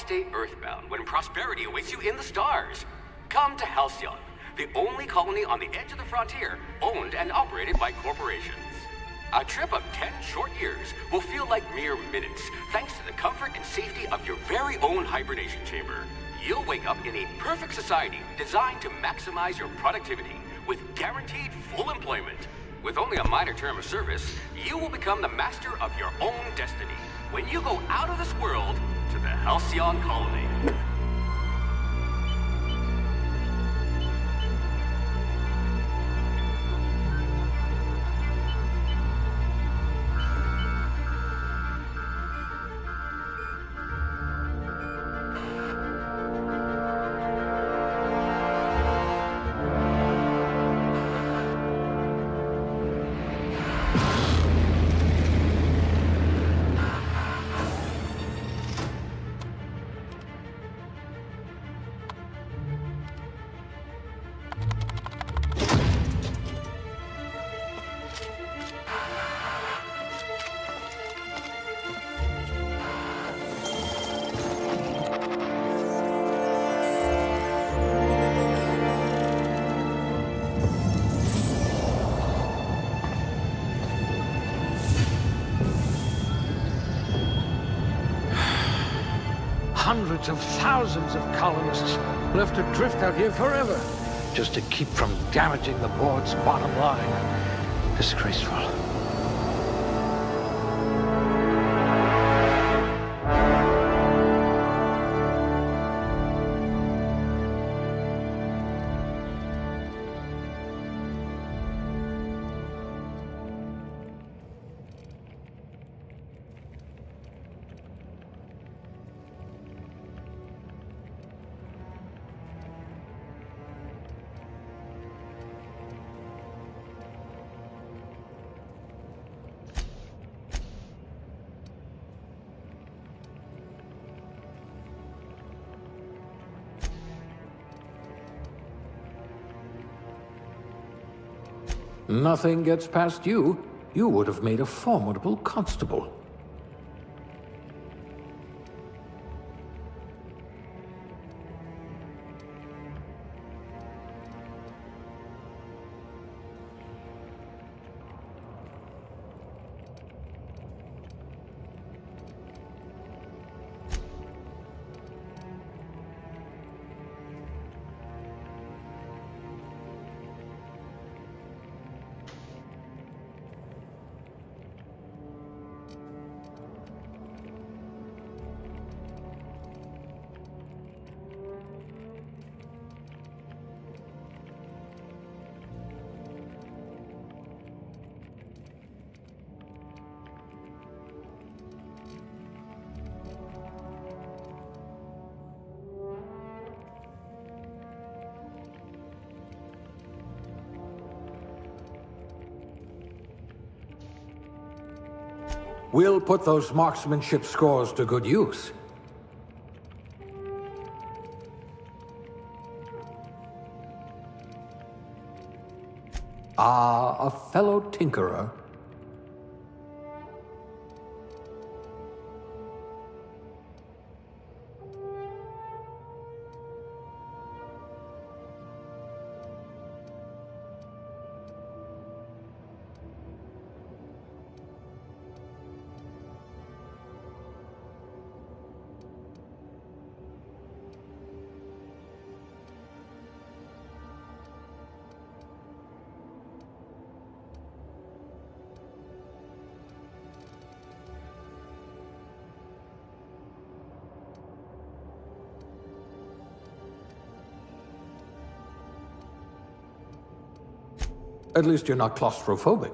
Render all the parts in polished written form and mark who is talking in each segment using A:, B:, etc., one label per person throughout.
A: stay earthbound when prosperity awaits you in the stars? Come to Halcyon, the only colony on the edge of the frontier, owned and operated by corporations. A trip of 10 short years will feel like mere minutes, thanks to the comfort and safety of your very own hibernation chamber. You'll wake up in a perfect society designed to maximize your productivity, with guaranteed full employment. With only a minor term of service, you will become the master of your own destiny when you go out of this world to the Halcyon colony.
B: Hundreds of thousands of colonists left adrift out here forever, just to keep from damaging the board's bottom line. Disgraceful. Nothing gets past you. You would have made a formidable constable. We'll put those marksmanship scores to good use. Ah, a fellow tinkerer. At least you're not claustrophobic.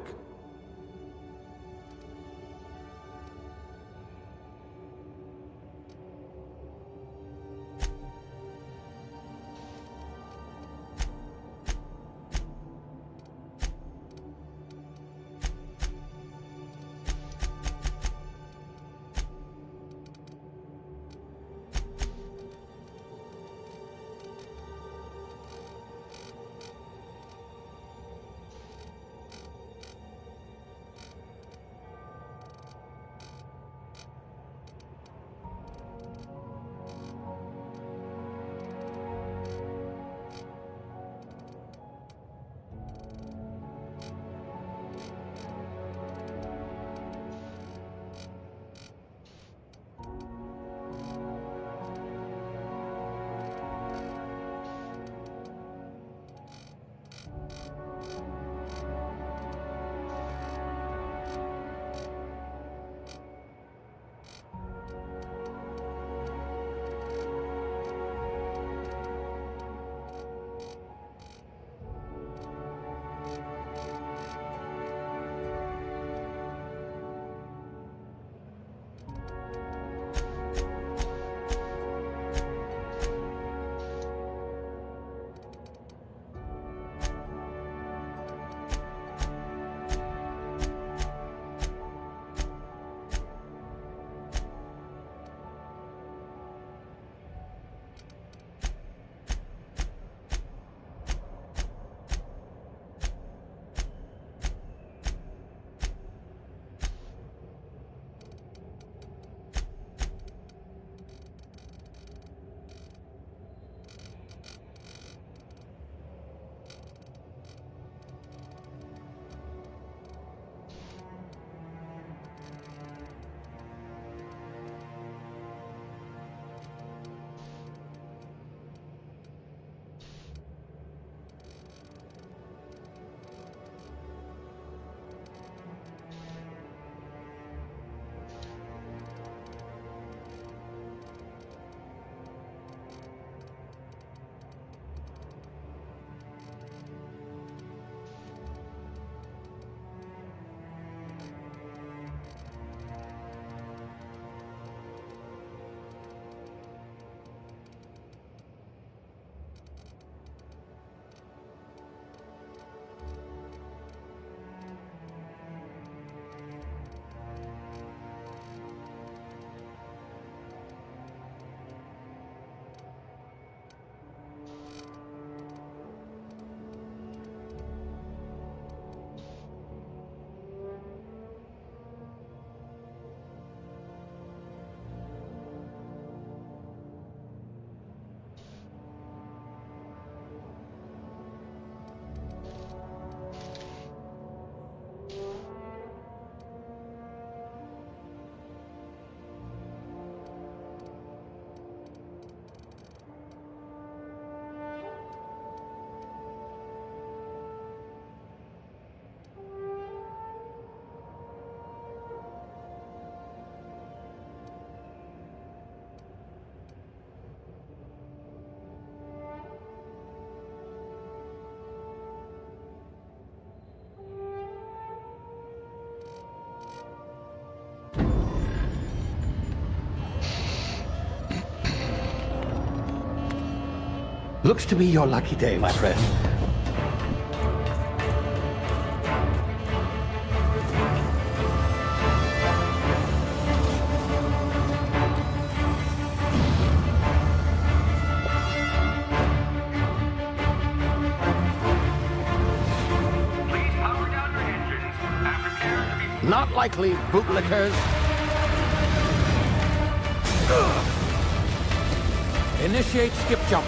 B: Looks to be your lucky day, my friend.
A: Please power down your engines and prepare to be...
B: Not likely, bootlickers. Initiate skip jump.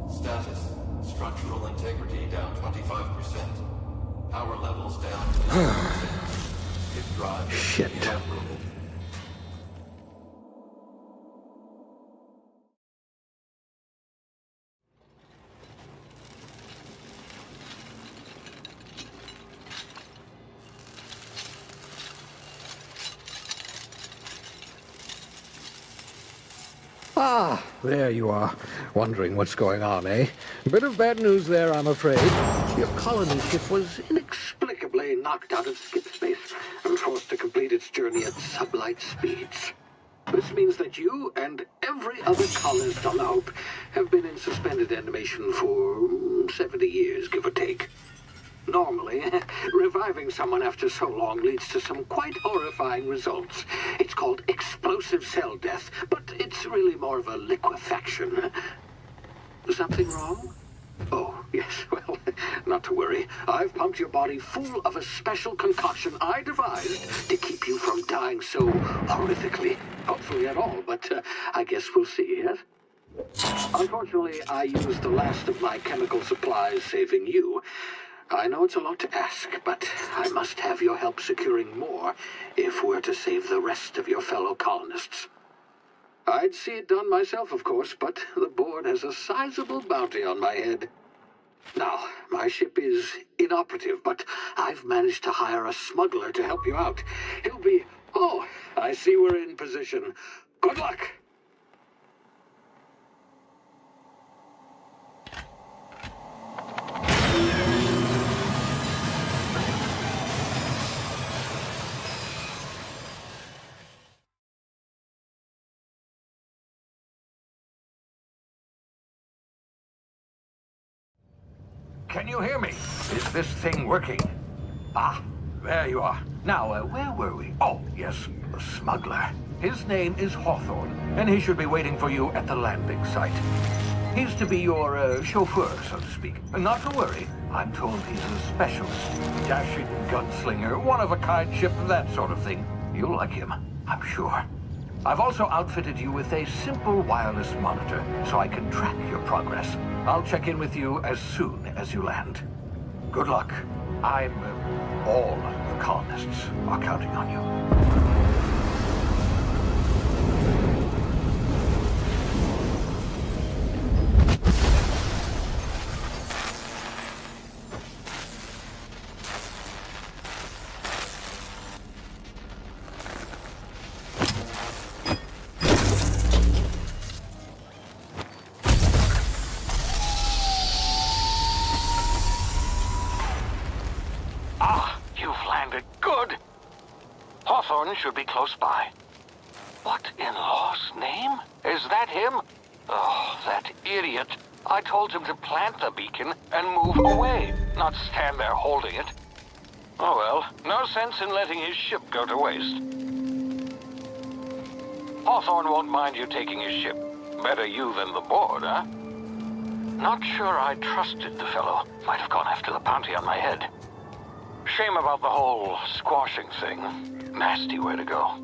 C: Status. Structural integrity down 25%. Power levels down to 0%. Hip drive
B: Shit.
C: inoperable.
B: Ah, there you are. Wondering what's going on, eh? Bit of bad news there, I'm afraid. Your colony ship was inexplicably knocked out of skip space and forced to complete its journey at sublight speeds. This means that you and every other colonist on the Hope have been in suspended animation for 70 years, give or take. Normally, reviving someone after so long leads to some quite horrifying results. It's called explosive cell death, but it's really more of a liquefaction. Something wrong? Oh, yes, well, not to worry. I've pumped your body full of a special concoction I devised to keep you from dying so horrifically. Hopefully at all, but I guess we'll see, yes? Unfortunately, I used the last of my chemical supplies saving you. I know it's a lot to ask, but I must have your help securing more if we're to save the rest of your fellow colonists. I'd see it done myself, of course, but the board has a sizable bounty on my head. Now, my ship is inoperative, but I've managed to hire a smuggler to help you out. He'll be... Oh, I see we're in position. Good luck! Can you hear me? Is this thing working? Ah, there you are. Now, where were we? Oh, yes, the smuggler. His name is Hawthorne, and he should be waiting for you at the landing site. He's to be your chauffeur, so to speak. Not to worry. I'm told he's a specialist. Dashing gunslinger, one-of-a-kind ship, that sort of thing. You'll like him, I'm sure. I've also outfitted you with a simple wireless monitor, so I can track your progress. I'll check in with you as soon as you land. Good luck. All the colonists are counting on you.
D: Hawthorne should be close by. What in law's name? Is that him? Oh, that idiot. I told him to plant the beacon and move away, not stand there holding it. Oh well, no sense in letting his ship go to waste. Hawthorne won't mind you taking his ship. Better you than the board, huh? Not sure I trusted the fellow. Might have gone after the bounty on my head. Shame about the whole squashing thing. Nasty way to go.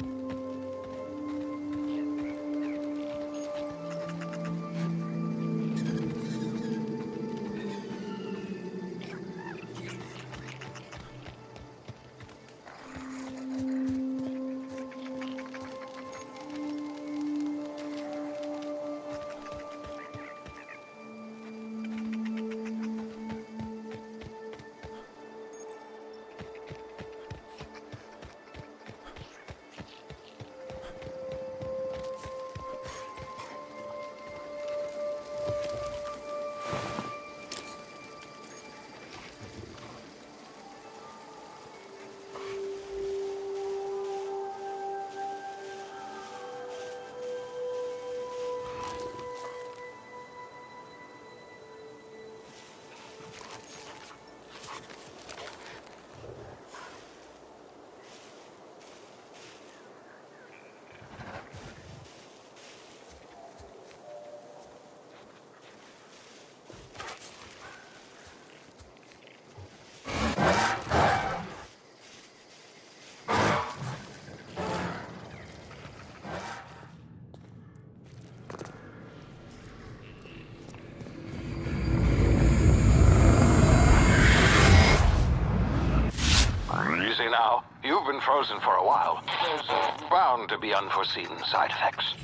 D: You've been frozen for a while. There's bound to be unforeseen side effects.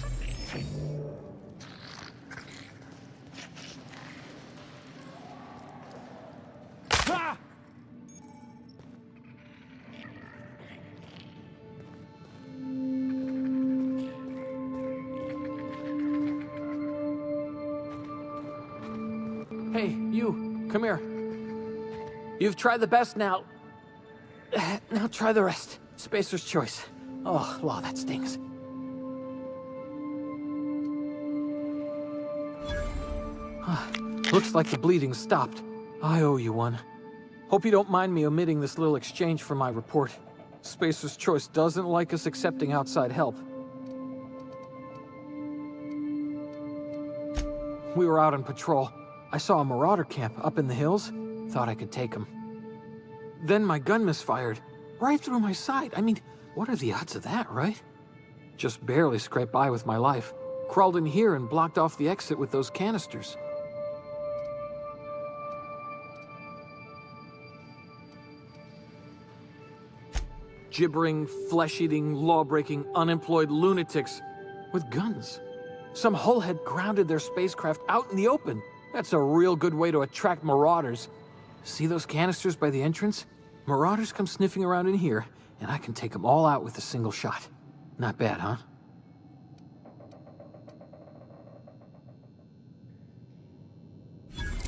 E: Hey, you, come here. You've tried the best now. Now try the rest. Spacer's choice. Oh, wow, that stings. Looks like the bleeding stopped. I owe you one. Hope you don't mind me omitting this little exchange for my report. Spacer's choice doesn't like us accepting outside help. We were out on patrol. I saw a marauder camp up in the hills. Thought I could take him. Then my gun misfired. Right through my side. I mean, what are the odds of that, right? Just barely scraped by with my life. Crawled in here and blocked off the exit with those canisters. Gibbering, flesh-eating, law-breaking, unemployed lunatics with guns. Some hullhead grounded their spacecraft out in the open. That's a real good way to attract marauders. See those canisters by the entrance? Marauders come sniffing around in here, and I can take them all out with a single shot. Not bad, huh?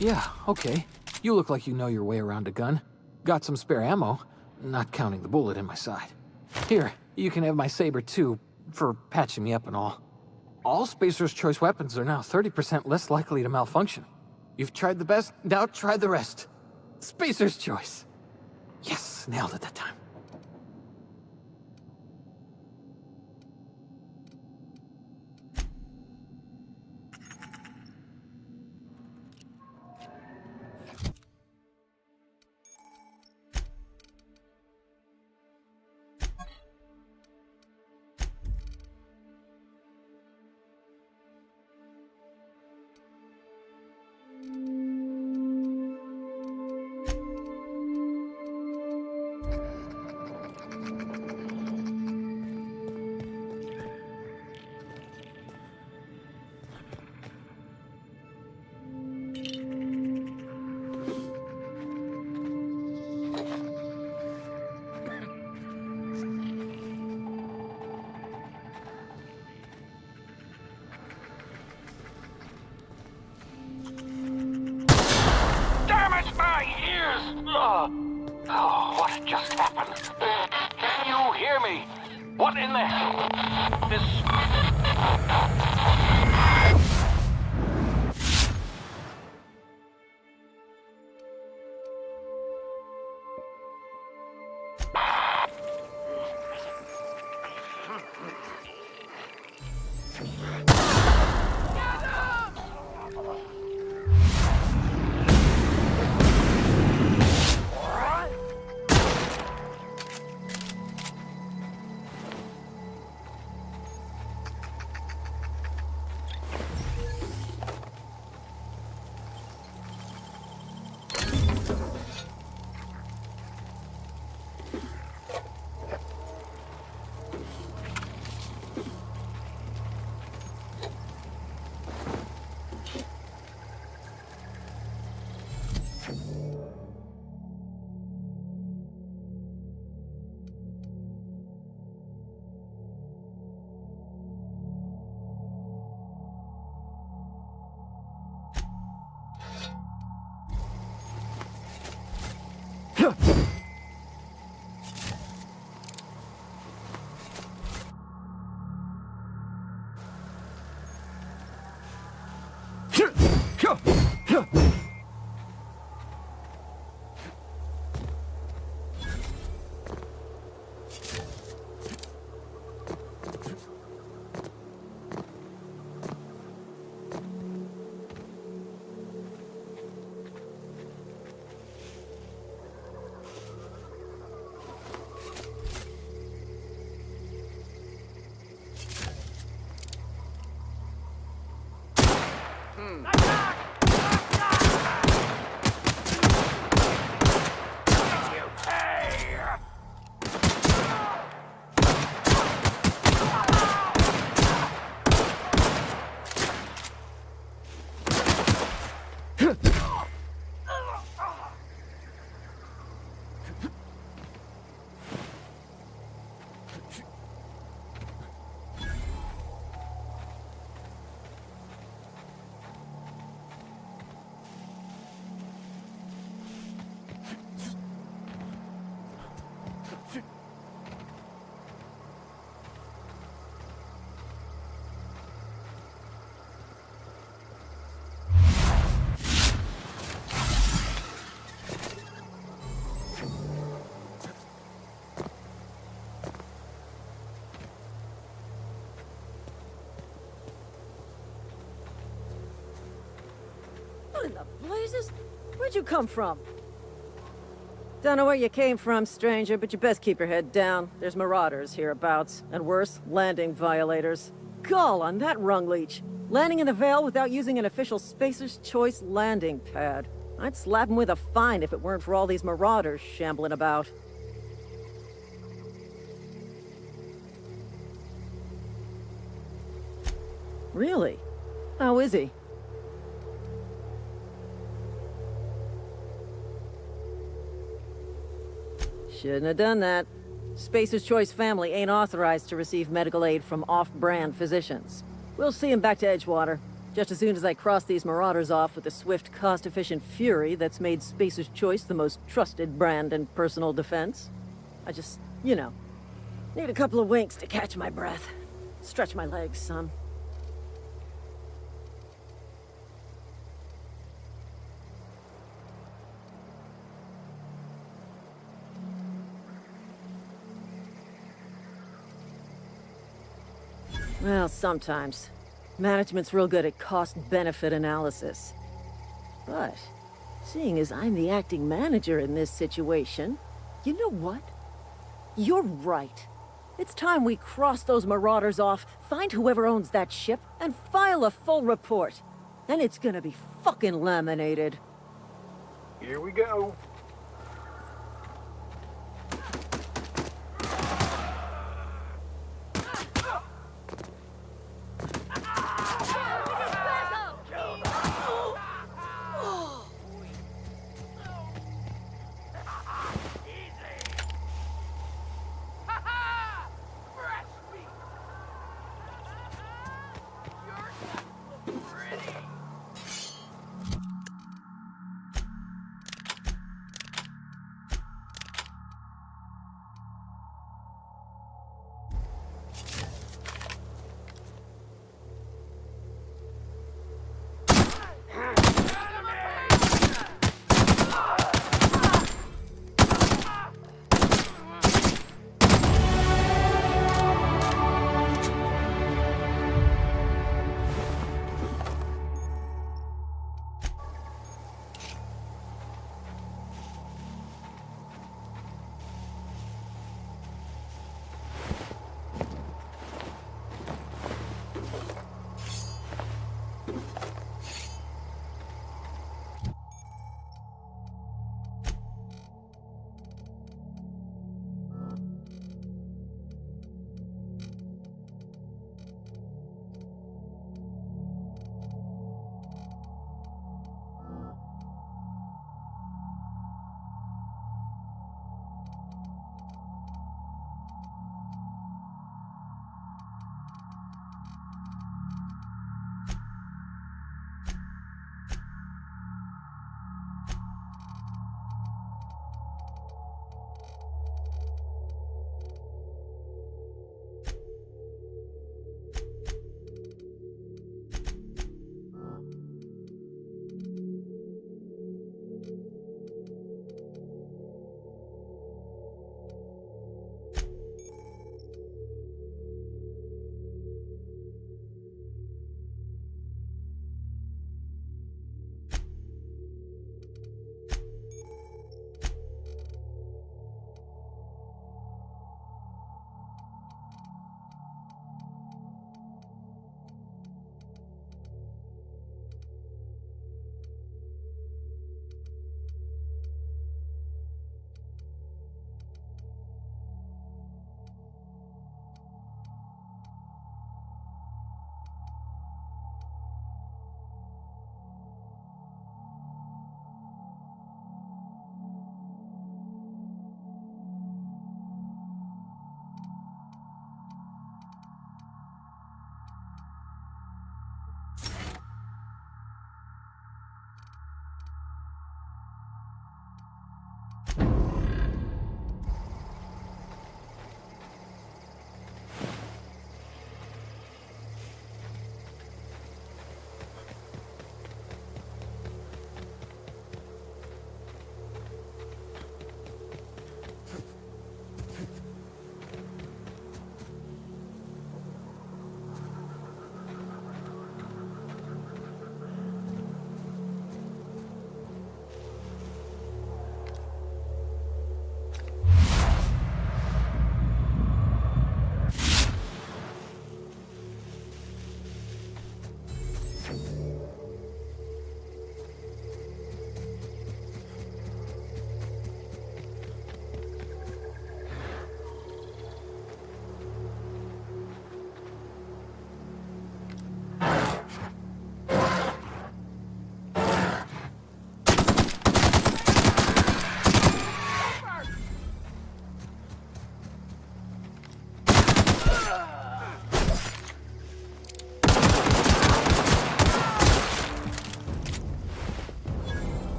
E: Yeah, okay. You look like you know your way around a gun. Got some spare ammo, not counting the bullet in my side. Here, you can have my saber too, for patching me up and all. All Spacer's Choice weapons are now 30% less likely to malfunction. You've tried the best, now try the rest. Spacer's Choice. Yes, nailed it that time.
D: Oh, what just happened? Can you hear me? What in the hell? This...
F: blazes? Where'd you come from? Don't know where you came from, stranger, but you best keep your head down. There's marauders hereabouts, and worse, landing violators. Gall on that rung leech. Landing in the Vale without using an official Spacer's Choice landing pad. I'd slap him with a fine if it weren't for all these marauders shambling about. Really? How is he? Shouldn't have done that. Spacer's Choice family ain't authorized to receive medical aid from off-brand physicians. We'll see him back to Edgewater, just as soon as I cross these marauders off with the swift, cost-efficient fury that's made Spacer's Choice the most trusted brand in personal defense. I just, you know, need a couple of winks to catch my breath. Stretch my legs, son. Well, sometimes. Management's real good at cost-benefit analysis. But, seeing as I'm the acting manager in this situation, you know what? You're right. It's time we cross those marauders off, find whoever owns that ship, and file a full report. Then it's gonna be fucking laminated.
B: Here we go.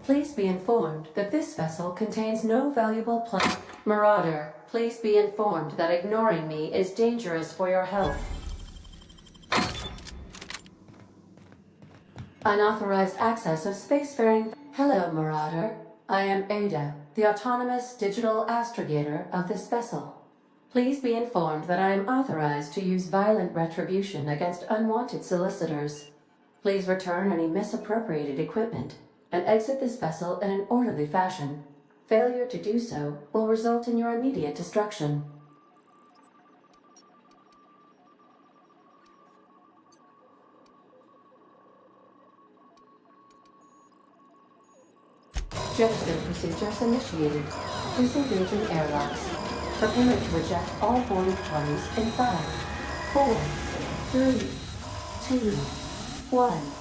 G: Please be informed that this vessel contains no valuable plant. Marauder, please be informed that ignoring me is dangerous for your health. Unauthorized access of spacefaring. Hello, Marauder. I am Ada, the autonomous digital astrogator of this vessel. Please be informed that I am authorized to use violent retribution against unwanted solicitors. Please return any misappropriated equipment and exit this vessel in an orderly fashion. Failure to do so will result in your immediate destruction. Jettison procedures initiated. Disengaging airlocks. Preparing to eject all boarding parties in 5, 4, 3, 2, 1.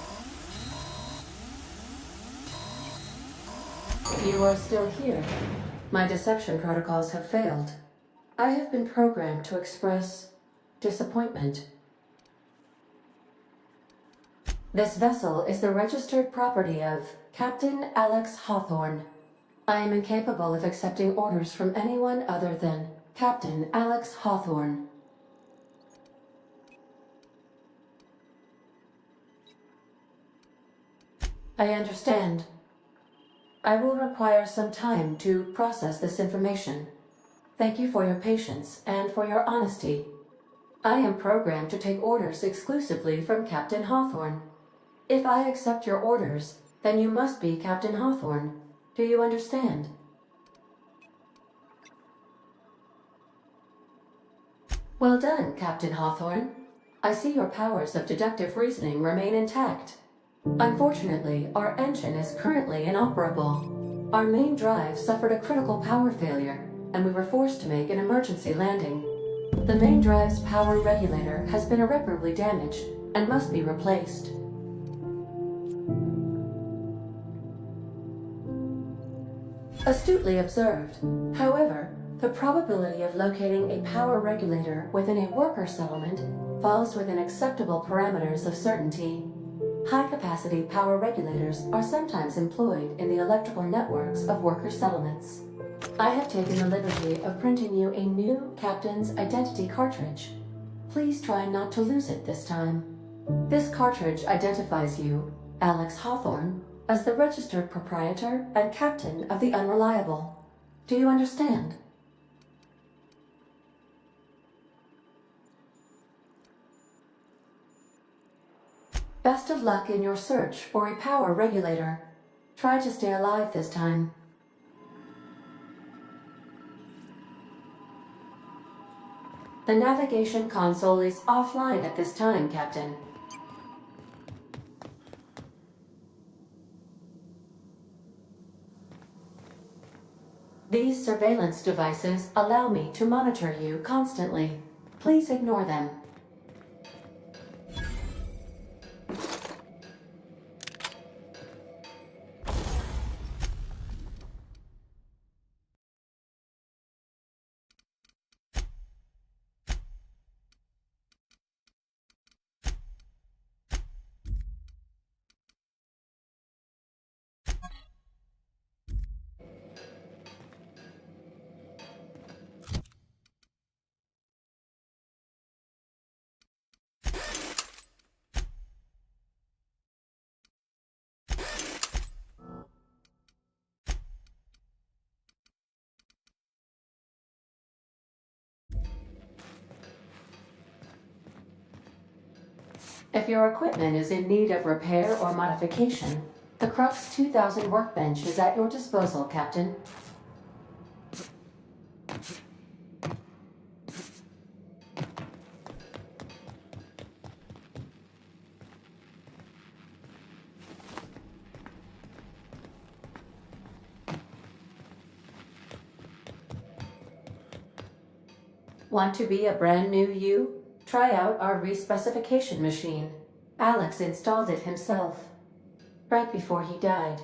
G: You are still here. My deception protocols have failed. I have been programmed to express disappointment. This vessel is the registered property of Captain Alex Hawthorne. I am incapable of accepting orders from anyone other than Captain Alex Hawthorne. I understand. I will require some time to process this information. Thank you for your patience and for your honesty. I am programmed to take orders exclusively from Captain Hawthorne. If I accept your orders, then you must be Captain Hawthorne. Do you understand? Well done, Captain Hawthorne. I see your powers of deductive reasoning remain intact. Unfortunately, our engine is currently inoperable. Our main drive suffered a critical power failure, and we were forced to make an emergency landing. The main drive's power regulator has been irreparably damaged and must be replaced. Astutely observed. However, the probability of locating a power regulator within a worker settlement falls within acceptable parameters of certainty. High-capacity power regulators are sometimes employed in the electrical networks of worker settlements. I have taken the liberty of printing you a new Captain's Identity cartridge. Please try not to lose it this time. This cartridge identifies you, Alex Hawthorne, as the registered proprietor and captain of the Unreliable. Do you understand? Best of luck in your search for a power regulator. Try to stay alive this time. The navigation console is offline at this time, Captain. These surveillance devices allow me to monitor you constantly. Please ignore them. If your equipment is in need of repair or modification, the Crux 2000 workbench is at your disposal, Captain. Want to be a brand new you? Try out our respecification machine. Alex installed it himself, right before he died.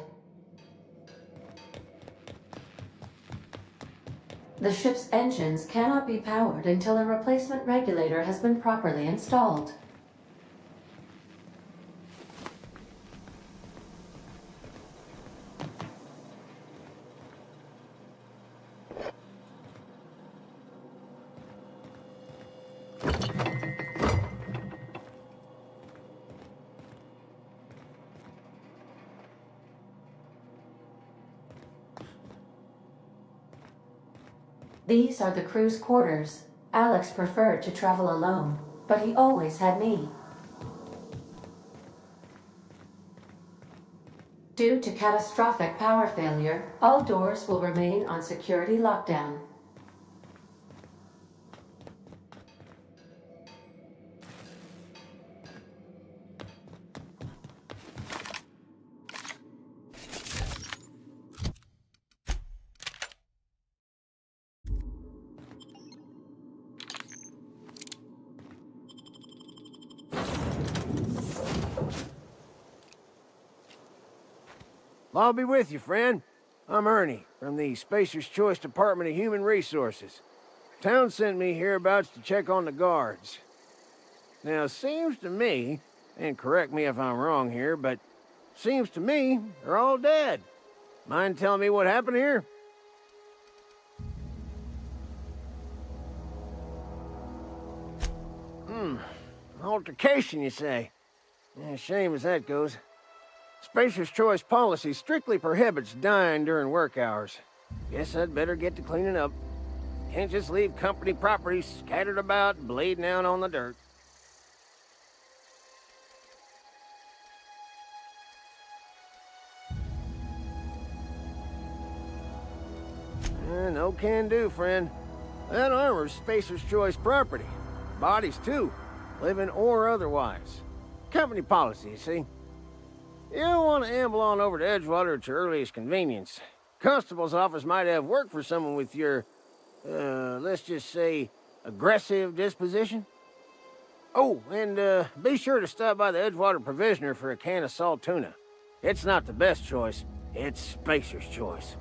G: The ship's engines cannot be powered until a replacement regulator has been properly installed. These are the crew's quarters. Alex preferred to travel alone, but he always had me. Due to catastrophic power failure, all doors will remain on security lockdown.
H: I'll be with you, friend. I'm Ernie, from the Spacer's Choice Department of Human Resources. Town sent me hereabouts to check on the guards. Now, seems to me, and correct me if I'm wrong here, but seems to me they're all dead. Mind telling me what happened here? Altercation, you say? Yeah, shame as that goes. Spacer's Choice policy strictly prohibits dying during work hours. Guess I'd better get to cleaning up. Can't just leave company property scattered about, bleeding out on the dirt. No can do, friend. That armor's Spacer's Choice property. Bodies, too. Living or otherwise. Company policy, you see. You don't want to amble on over to Edgewater at your earliest convenience. Constable's office might have work for someone with your, let's just say, aggressive disposition. Oh, and be sure to stop by the Edgewater Provisioner for a can of salt tuna. It's not the best choice, it's Spacer's Choice.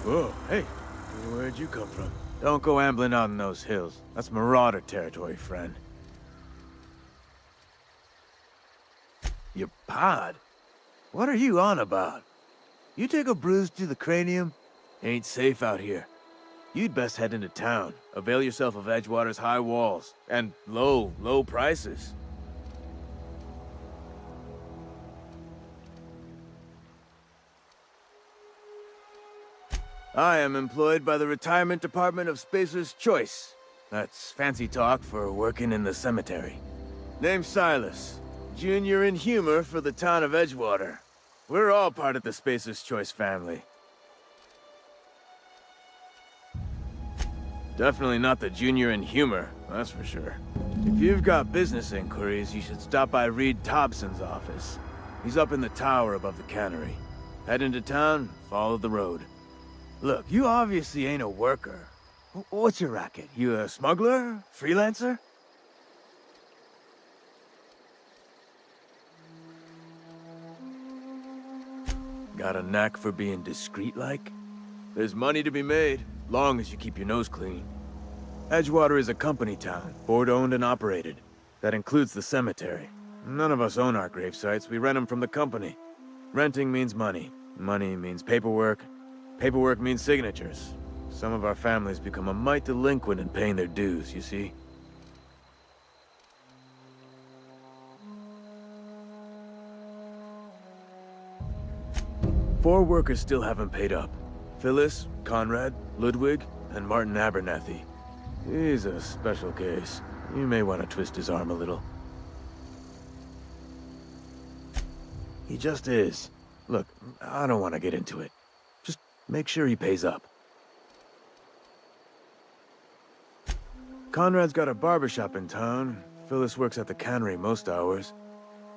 I: Whoa, hey, where'd you come from? Don't go ambling out in those hills. That's marauder territory, friend. Your pod? What are you on about? You take a bruise to the cranium? Ain't safe out here. You'd best head into town. Avail yourself of Edgewater's high walls. And low prices. I am employed by the Retirement Department of Spacer's Choice. That's fancy talk for working in the cemetery. Name's Silas. Junior in humor for the town of Edgewater. We're all part of the Spacer's Choice family. Definitely not the junior in humor, that's for sure. If you've got business inquiries, you should stop by Reed Thompson's office. He's up in the tower above the cannery. Head into town, follow the road. Look, you obviously ain't a worker. What's your racket? You a smuggler? Freelancer? Got a knack for being discreet-like? There's money to be made, long as you keep your nose clean. Edgewater is a company town, board-owned and operated. That includes the cemetery. None of us own our grave sites, we rent them from the company. Renting means money. Money means paperwork. Paperwork means signatures. Some of our families become a mite delinquent in paying their dues, you see? Four workers still haven't paid up. Phyllis, Conrad, Ludwig, and Martin Abernathy. He's a special case. You may want to twist his arm a little. He just is. Look, I don't want to get into it. Just make sure he pays up. Conrad's got a barbershop in town. Phyllis works at the cannery most hours.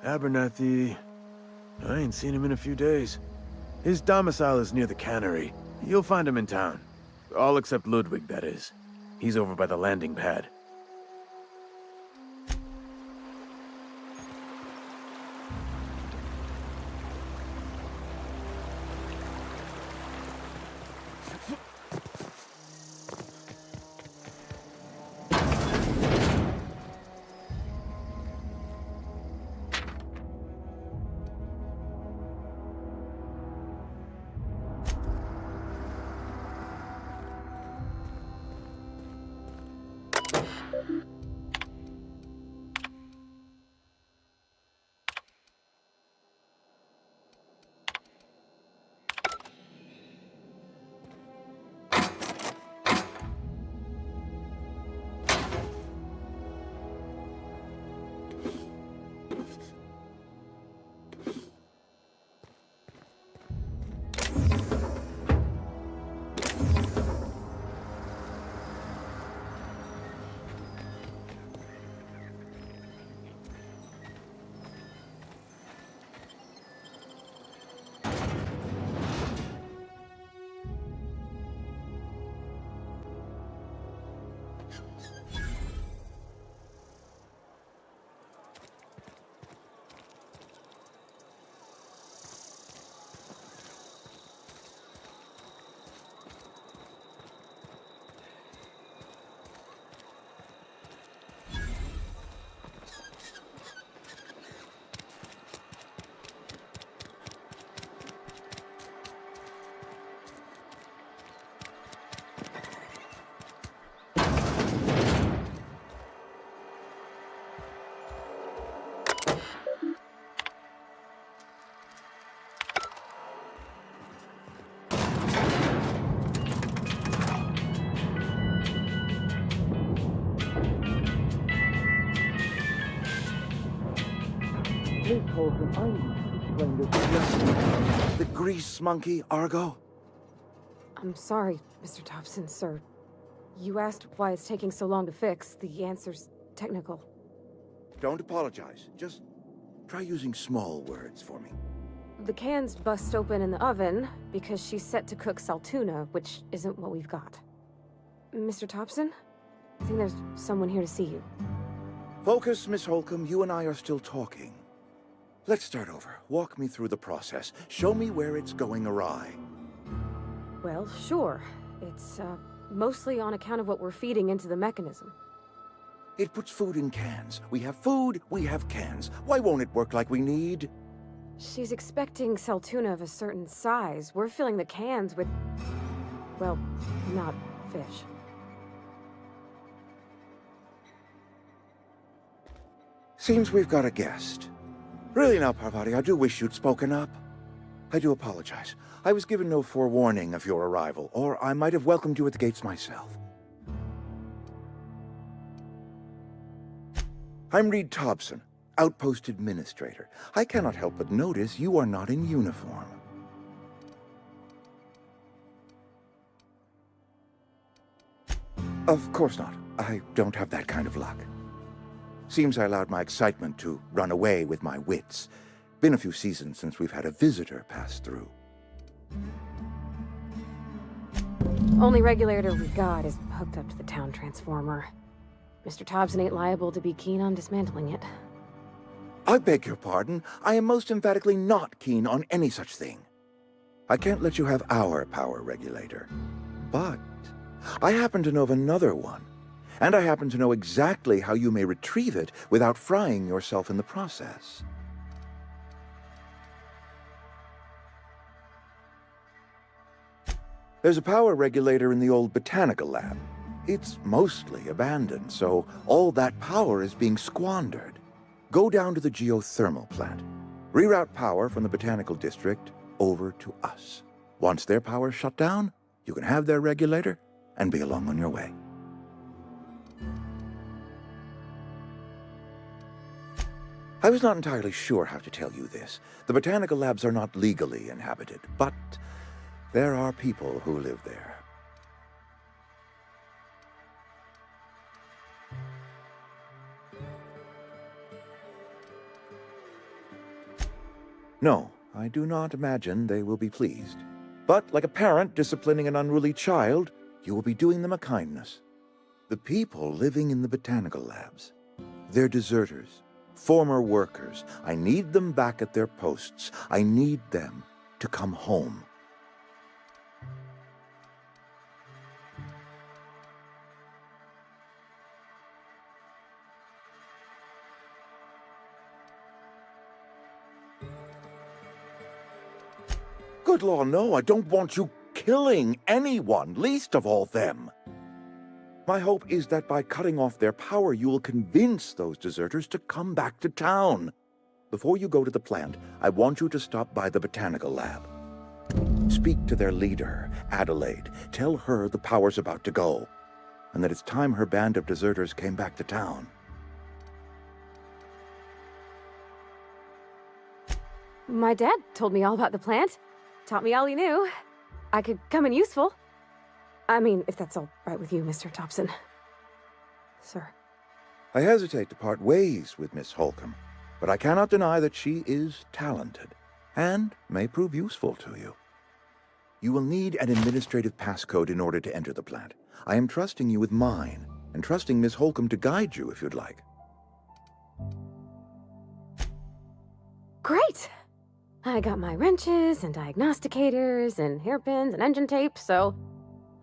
I: Abernathy... I ain't seen him in a few days. His domicile is near the cannery. You'll find him in town. All except Ludwig, that is. He's over by the landing pad.
J: The grease monkey, Argo?
K: I'm sorry, Mr. Thompson, sir. You asked why it's taking so long to fix. The answer's technical.
J: Don't apologize. Just try using small words for me.
K: The cans bust open in the oven because she's set to cook saltuna, which isn't what we've got. Mr. Thompson? I think there's someone here to see you.
J: Focus, Miss Holcomb. You and I are still talking. Let's start over. Walk me through the process. Show me where it's going awry.
K: Well, sure. It's, mostly on account of what we're feeding into the mechanism.
J: It puts food in cans. We have food, we have cans. Why won't it work like we need?
K: She's expecting saltuna of a certain size. We're filling the cans with... well, not fish.
J: Seems we've got a guest. Really now, Parvati, I do wish you'd spoken up. I do apologize. I was given no forewarning of your arrival, or I might have welcomed you at the gates myself. I'm Reed Thompson, Outpost Administrator. I cannot help but notice you are not in uniform. Of course not. I don't have that kind of luck. Seems I allowed my excitement to run away with my wits. Been a few seasons since we've had a visitor pass through.
K: Only regulator we got is hooked up to the town transformer. Mr. Thompson ain't liable to be keen on dismantling it.
J: I beg your pardon. I am most emphatically not keen on any such thing. I can't let you have our power regulator. But I happen to know of another one. And I happen to know exactly how you may retrieve it without frying yourself in the process. There's a power regulator in the old botanical lab. It's mostly abandoned, so all that power is being squandered. Go down to the geothermal plant. Reroute power from the botanical district over to us. Once their power's shut down, you can have their regulator and be along on your way. I was not entirely sure how to tell you this. The botanical labs are not legally inhabited, but there are people who live there. No, I do not imagine they will be pleased. But like a parent disciplining an unruly child, you will be doing them a kindness. The people living in the botanical labs, they're deserters, former workers. I need them back at their posts. I need them to come home. Good law, no, I don't want you killing anyone, least of all them. My hope is that by cutting off their power, you will convince those deserters to come back to town. Before you go to the plant, I want you to stop by the botanical lab. Speak to their leader, Adelaide. Tell her the power's about to go, and that it's time her band of deserters came back to town.
K: My dad told me all about the plant. Taught me all he knew. I could come in useful. I mean, if that's all right with you, Mr. Thompson. Sir.
J: I hesitate to part ways with Miss Holcomb, but I cannot deny that she is talented and may prove useful to you. You will need an administrative passcode in order to enter the plant. I am trusting you with mine, and trusting Miss Holcomb to guide you if you'd like.
K: Great! I got my wrenches and diagnosticators and hairpins and engine tape, so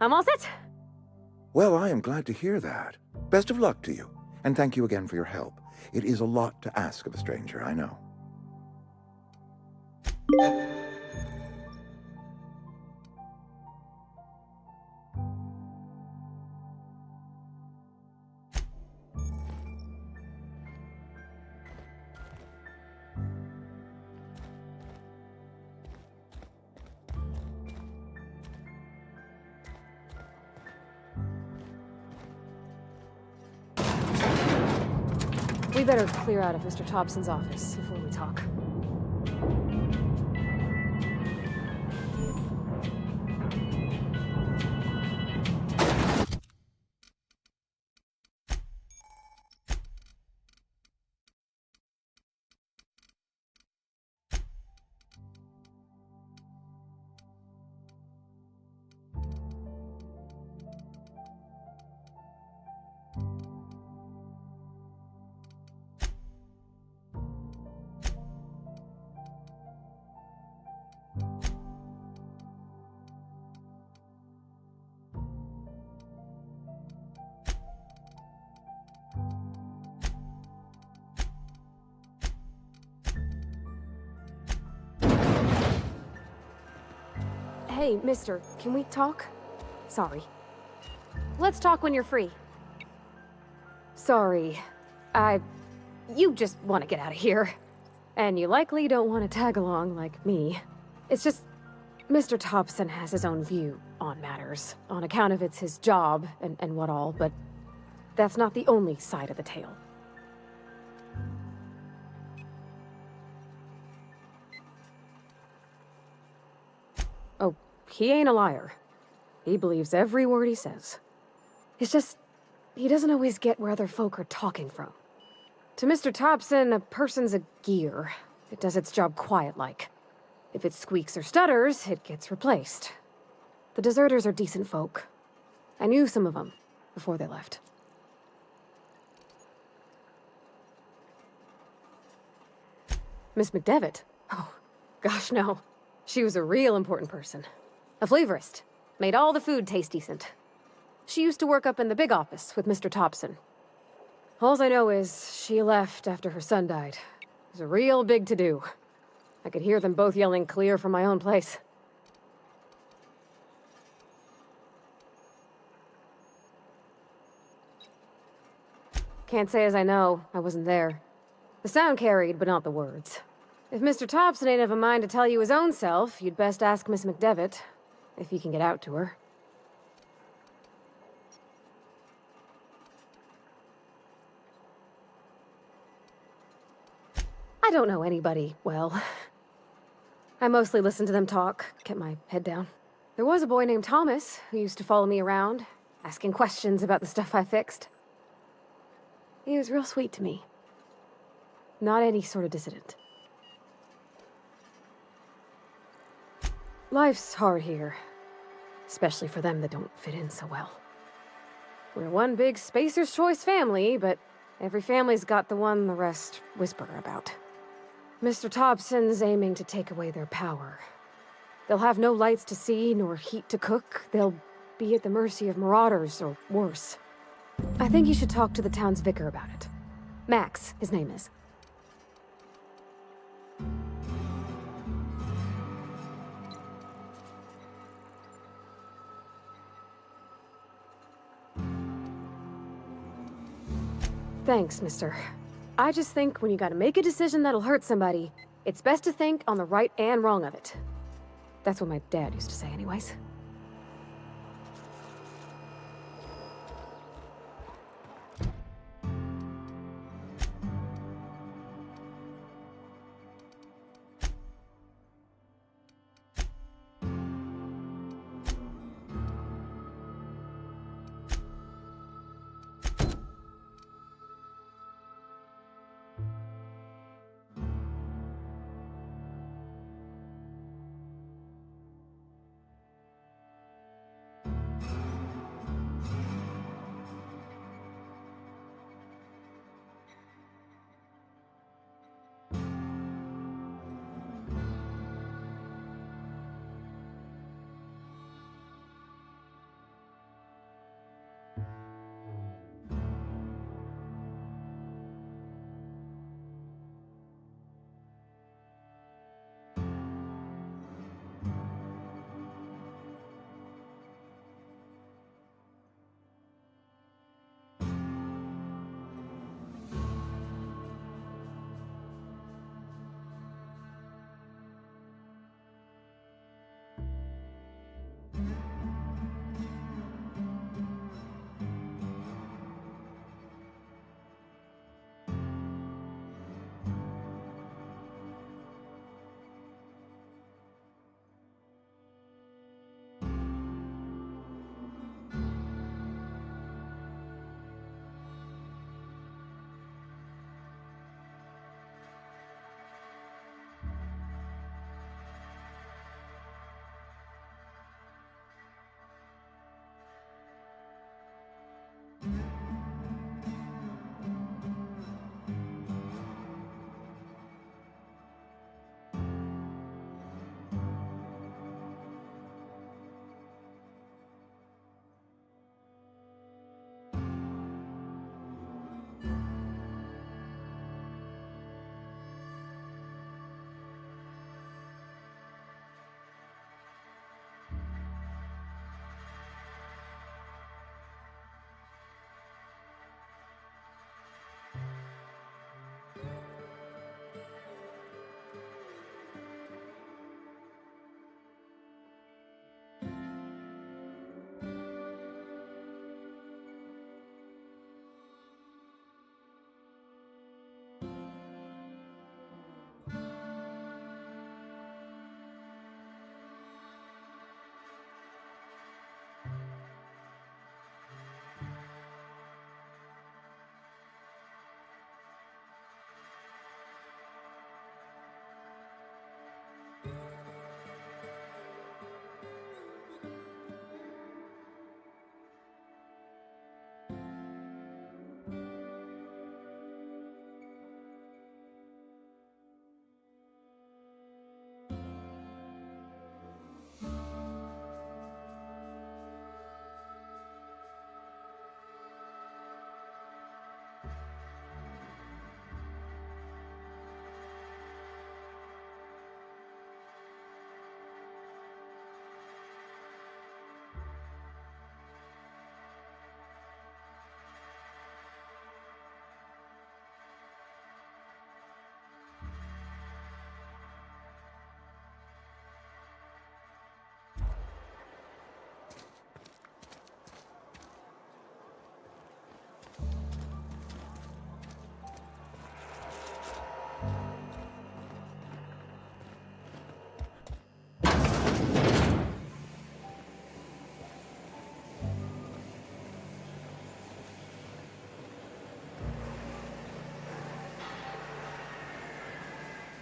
K: I'm all set.
J: Well, I am glad to hear that. Best of luck to you, and thank you again for your help. It is a lot to ask of a stranger, I know.
K: We better clear out of Mr. Thompson's office before we talk. Hey, mister, can we talk? Sorry. Let's talk when you're free. Sorry. You just want to get out of here. And you likely don't want to tag along like me. It's just, Mr. Thompson has his own view on matters, on account of it's his job and what all, but that's not the only side of the tale. Oh, he ain't a liar. He believes every word he says. It's just, he doesn't always get where other folk are talking from. To Mr. Thompson, a person's a gear. It does its job quiet-like. If it squeaks or stutters, it gets replaced. The deserters are decent folk. I knew some of them before they left. Miss McDevitt? Oh, gosh, no. She was a real important person. A flavorist. Made all the food taste decent. She used to work up in the big office with Mr. Thompson. Alls I know is she left after her son died. It was a real big to-do. I could hear them both yelling clear from my own place. Can't say as I know. I wasn't there. The sound carried, but not the words. If Mr. Thompson ain't of a mind to tell you his own self, you'd best ask Miss McDevitt, if he can get out to her. I don't know anybody well. I mostly listened to them talk, kept my head down. There was a boy named Thomas who used to follow me around, asking questions about the stuff I fixed. He was real sweet to me. Not any sort of dissident. Life's hard here. Especially for them that don't fit in so well. We're one big Spacer's Choice family, but every family's got the one the rest whisper about. Mr. Thompson's aiming to take away their power. They'll have no lights to see, nor heat to cook. They'll be at the mercy of marauders, or worse. I think you should talk to the town's vicar about it. Max, his name is. Thanks, mister. I just think when you gotta make a decision that'll hurt somebody, it's best to think on the right and wrong of it. That's what my dad used to say anyways.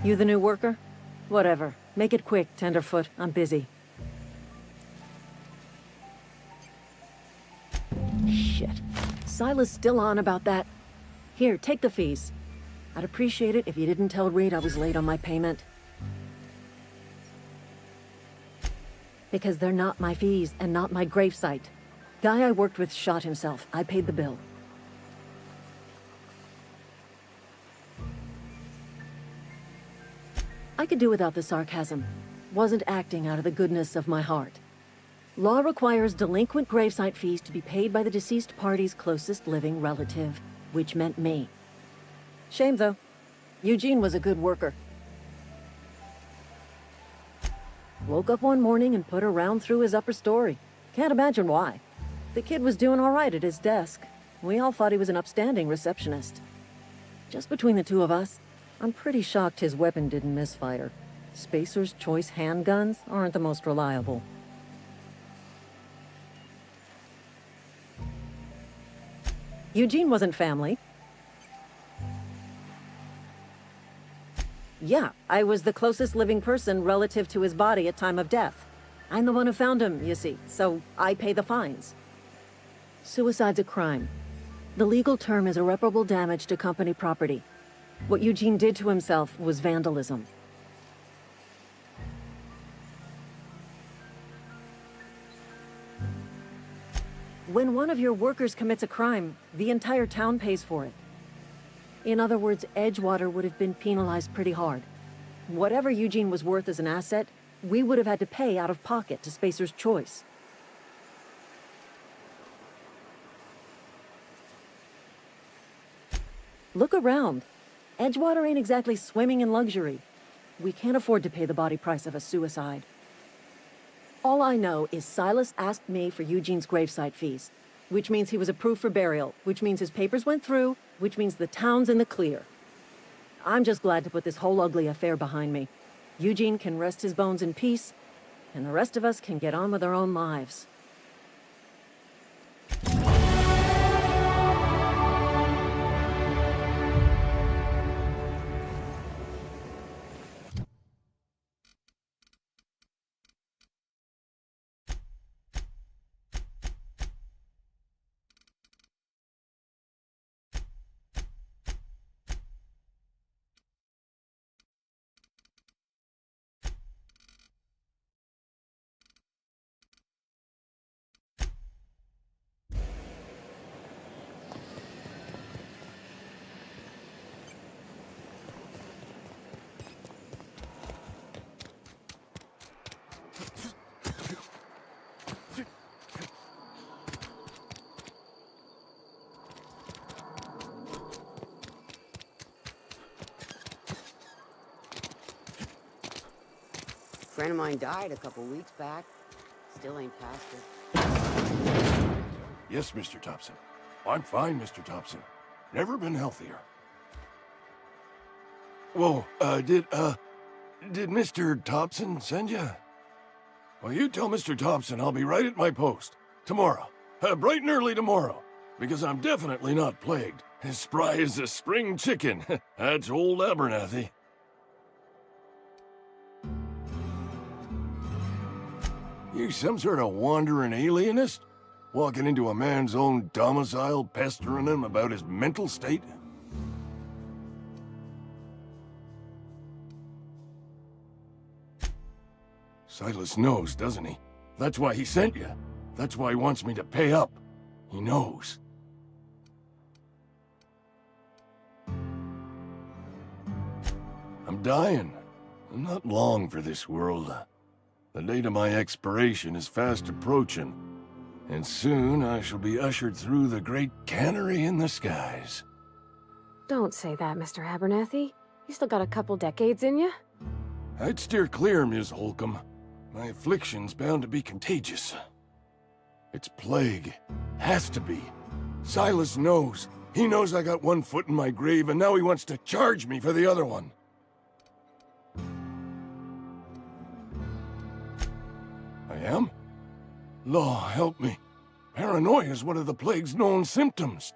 F: You the new worker? Whatever. Make it quick, Tenderfoot. I'm busy. Shit. Silas still on about that. Here, take the fees. I'd appreciate it if you didn't tell Reed I was late on my payment. Because they're not my fees and not my gravesite. Guy I worked with shot himself. I paid the bill. I could do without the sarcasm. Wasn't acting out of the goodness of my heart. Law requires delinquent gravesite fees to be paid by the deceased party's closest living relative, which meant me. Shame, though. Eugene was a good worker. Woke up one morning and put a round through his upper story. Can't imagine why. The kid was doing all right at his desk. We all thought he was an upstanding receptionist. Just between the two of us, I'm pretty shocked his weapon didn't misfire. Spacer's Choice handguns aren't the most reliable. Eugene wasn't family. Yeah, I was the closest living person relative to his body at time of death. I'm the one who found him, you see, so I pay the fines. Suicide's a crime. The legal term is irreparable damage to company property. What Eugene did to himself was vandalism. When one of your workers commits a crime, the entire town pays for it. In other words, Edgewater would have been penalized pretty hard. Whatever Eugene was worth as an asset, we would have had to pay out of pocket to Spacer's Choice. Look around. Edgewater ain't exactly swimming in luxury. We can't afford to pay the body price of a suicide. All I know is Silas asked me for Eugene's gravesite fees, which means he was approved for burial, which means his papers went through, which means the town's in the clear. I'm just glad to put this whole ugly affair behind me. Eugene can rest his bones in peace, and the rest of us can get on with our own lives.
L: A friend of mine died a couple weeks back. Still ain't past it.
M: Yes, Mr. Thompson. I'm fine, Mr. Thompson. Never been healthier. Whoa, did Mr. Thompson send you? Well, you tell Mr. Thompson I'll be right at my post. Tomorrow. Bright and early tomorrow. Because I'm definitely not plagued. As spry as a spring chicken. That's old Abernathy. You some sort of wandering alienist? Walking into a man's own domicile, pestering him about his mental state? Silas knows, doesn't he? That's why he sent you. That's why he wants me to pay up. He knows. I'm dying. I'm not long for this world. The date of my expiration is fast approaching, and soon I shall be ushered through the great cannery in the skies.
K: Don't say that, Mr. Abernathy. You still got a couple decades in you.
M: I'd steer clear, Ms. Holcomb. My affliction's bound to be contagious. It's plague. Has to be. Silas knows. He knows I got one foot in my grave, and now he wants to charge me for the other one. I am? Law, help me. Paranoia is one of the plague's known symptoms.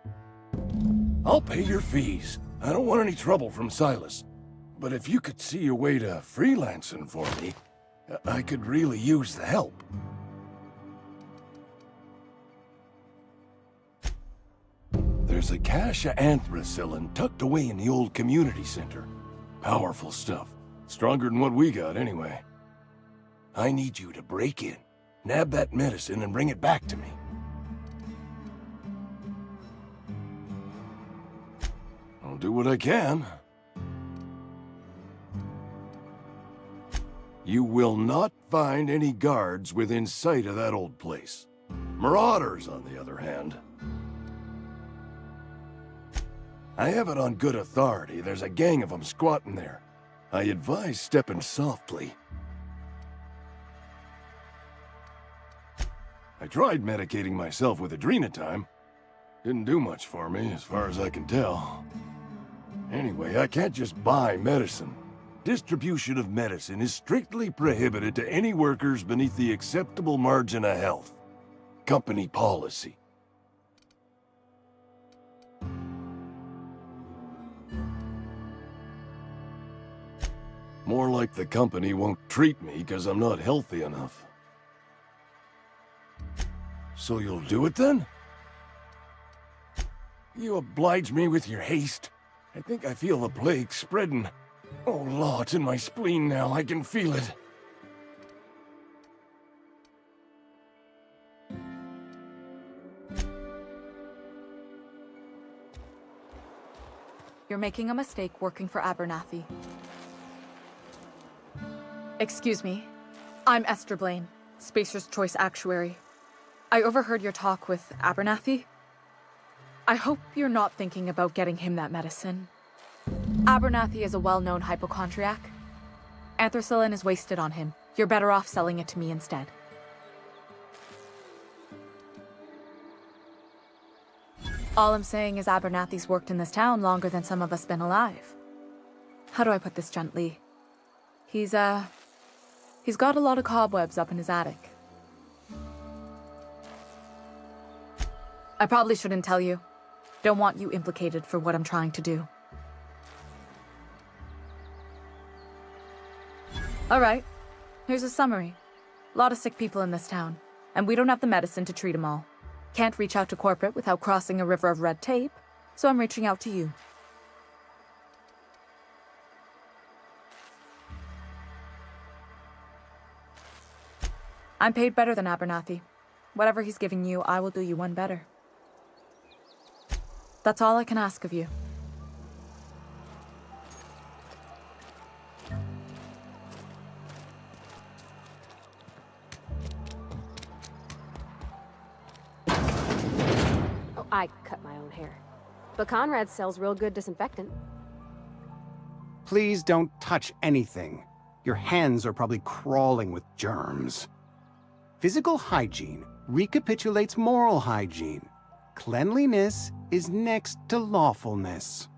M: I'll pay your fees. I don't want any trouble from Silas. But if you could see your way to freelancing for me, I could really use the help. There's a cache of anthracillin tucked away in the old community center. Powerful stuff. Stronger than what we got, anyway. I need you to break in, nab that medicine, and bring it back to me. I'll do what I can. You will not find any guards within sight of that old place. Marauders, on the other hand. I have it on good authority. There's a gang of them squatting there. I advise stepping softly. I tried medicating myself with adrenatime. Didn't do much for me, as far as I can tell. Anyway, I can't just buy medicine. Distribution of medicine is strictly prohibited to any workers beneath the acceptable margin of health. Company policy. More like the company won't treat me because I'm not healthy enough. So you'll do it then? You oblige me with your haste. I think I feel the plague spreading. Oh, Law, it's in my spleen now. I can feel it.
N: You're making a mistake working for Abernathy. Excuse me. I'm Esther Blaine, Spacer's Choice Actuary. I overheard your talk with Abernathy. I hope you're not thinking about getting him that medicine. Abernathy is a well-known hypochondriac. Anthracillin is wasted on him. You're better off selling it to me instead. All I'm saying is Abernathy's worked in this town longer than some of us been alive. How do I put this gently? He's got a lot of cobwebs up in his attic. I probably shouldn't tell you. Don't want you implicated for what I'm trying to do. All right, here's a summary. A lot of sick people in this town, and we don't have the medicine to treat them all. Can't reach out to corporate without crossing a river of red tape, so I'm reaching out to you. I'm paid better than Abernathy. Whatever he's giving you, I will do you one better. That's all I can ask of you.
K: Oh, I cut my own hair. But Conrad sells real good disinfectant.
O: Please don't touch anything. Your hands are probably crawling with germs. Physical hygiene recapitulates moral hygiene. Cleanliness is next to lawfulness.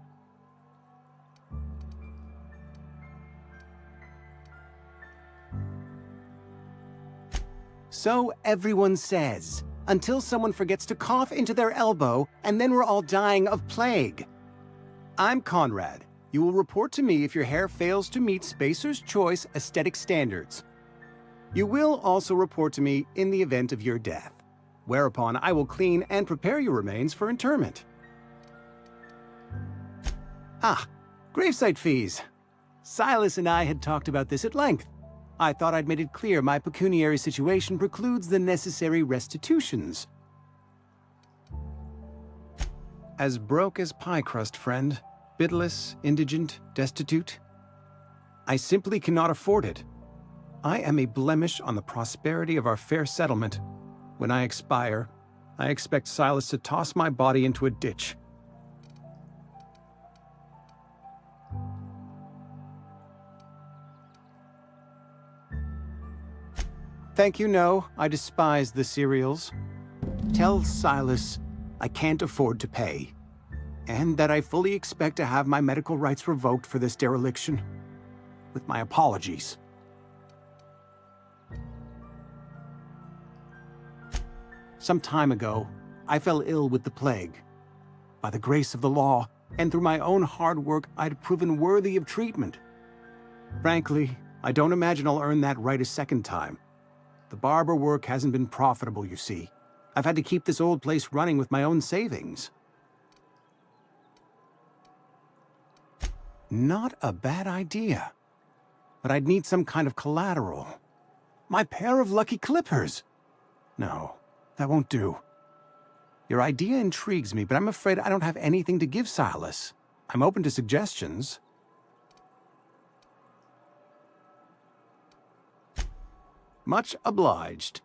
O: So everyone says, until someone forgets to cough into their elbow, and then we're all dying of plague. I'm Conrad. You will report to me if your hair fails to meet Spacer's Choice aesthetic standards. You will also report to me in the event of your death, whereupon I will clean and prepare your remains for interment. Ah, gravesite fees. Silas and I had talked about this at length. I thought I'd made it clear my pecuniary situation precludes the necessary restitutions. As broke as pie crust, friend. Bidless, indigent, destitute. I simply cannot afford it. I am a blemish on the prosperity of our fair settlement. When I expire, I expect Silas to toss my body into a ditch. Thank you, no. I despise the cereals. Tell Silas I can't afford to pay, and that I fully expect to have my medical rights revoked for this dereliction. With my apologies. Some time ago, I fell ill with the plague. By the grace of the law, and through my own hard work, I'd proven worthy of treatment, Frankly, I don't imagine I'll earn that right a second time. The barber work hasn't been profitable, you see. I've had to keep this old place running with my own savings. Not a bad idea. But I'd need some kind of collateral. My pair of lucky clippers! No, that won't do. Your idea intrigues me, but I'm afraid I don't have anything to give Silas. I'm open to suggestions. Much obliged.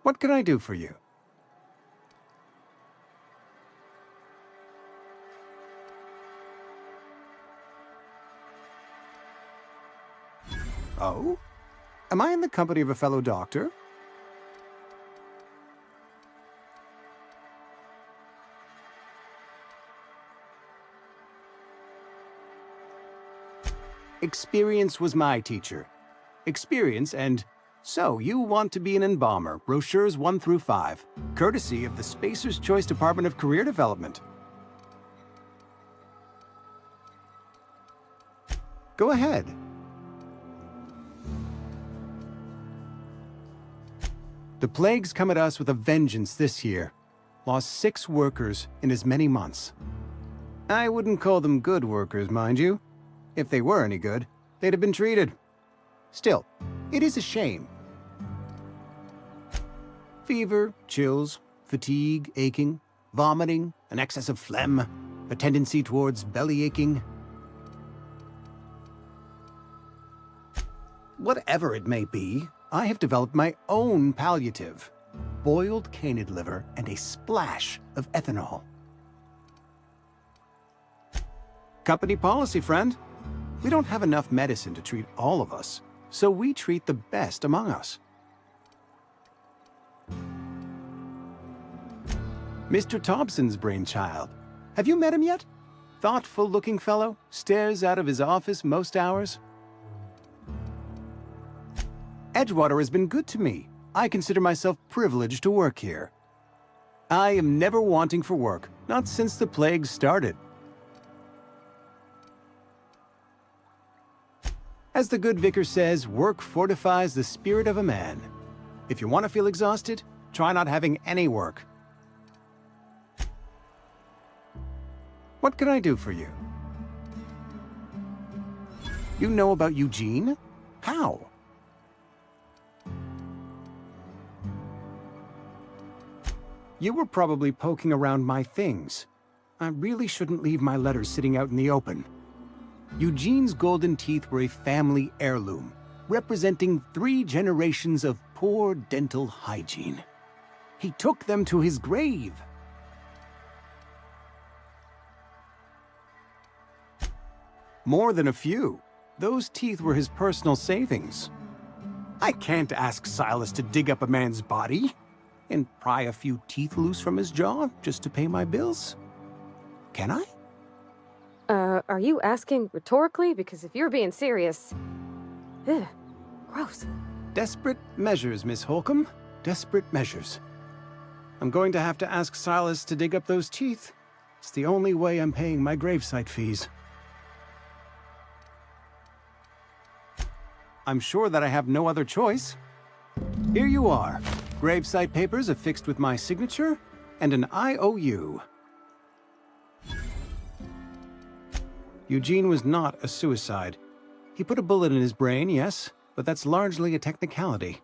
O: What can I do for you? Oh? Am I in the company of a fellow doctor? Experience was my teacher. Experience and... So, you want to be an embalmer, brochures 1 through 5, courtesy of the Spacer's Choice Department of Career Development. Go ahead. The plague's come at us with a vengeance this year. Lost 6 workers in as many months. I wouldn't call them good workers, mind you. If they were any good, they'd have been treated. Still, it is a shame. Fever, chills, fatigue, aching, vomiting, an excess of phlegm, a tendency towards belly aching. Whatever it may be, I have developed my own palliative. Boiled canid liver and a splash of ethanol. Company policy, friend. We don't have enough medicine to treat all of us, so we treat the best among us. Mr. Thompson's brainchild. Have you met him yet? Thoughtful-looking fellow, stares out of his office most hours. Edgewater has been good to me. I consider myself privileged to work here. I am never wanting for work, not since the plague started. As the good vicar says, work fortifies the spirit of a man. If you want to feel exhausted, try not having any work. What can I do for you? You know about Eugene? How? You were probably poking around my things. I really shouldn't leave my letters sitting out in the open. Eugene's golden teeth were a family heirloom, representing 3 generations of poor dental hygiene. He took them to his grave. More than a few. Those teeth were his personal savings. I can't ask Silas to dig up a man's body and pry a few teeth loose from his jaw just to pay my bills. Can I?
K: Are you asking rhetorically? Because if you're being serious... Ugh, gross.
O: Desperate measures, Miss Holcomb. Desperate measures. I'm going to have to ask Silas to dig up those teeth. It's the only way I'm paying my gravesite fees. I'm sure that I have no other choice. Here you are. Gravesite papers affixed with my signature and an IOU. Eugene was not a suicide. He put a bullet in his brain, yes, but that's largely a technicality.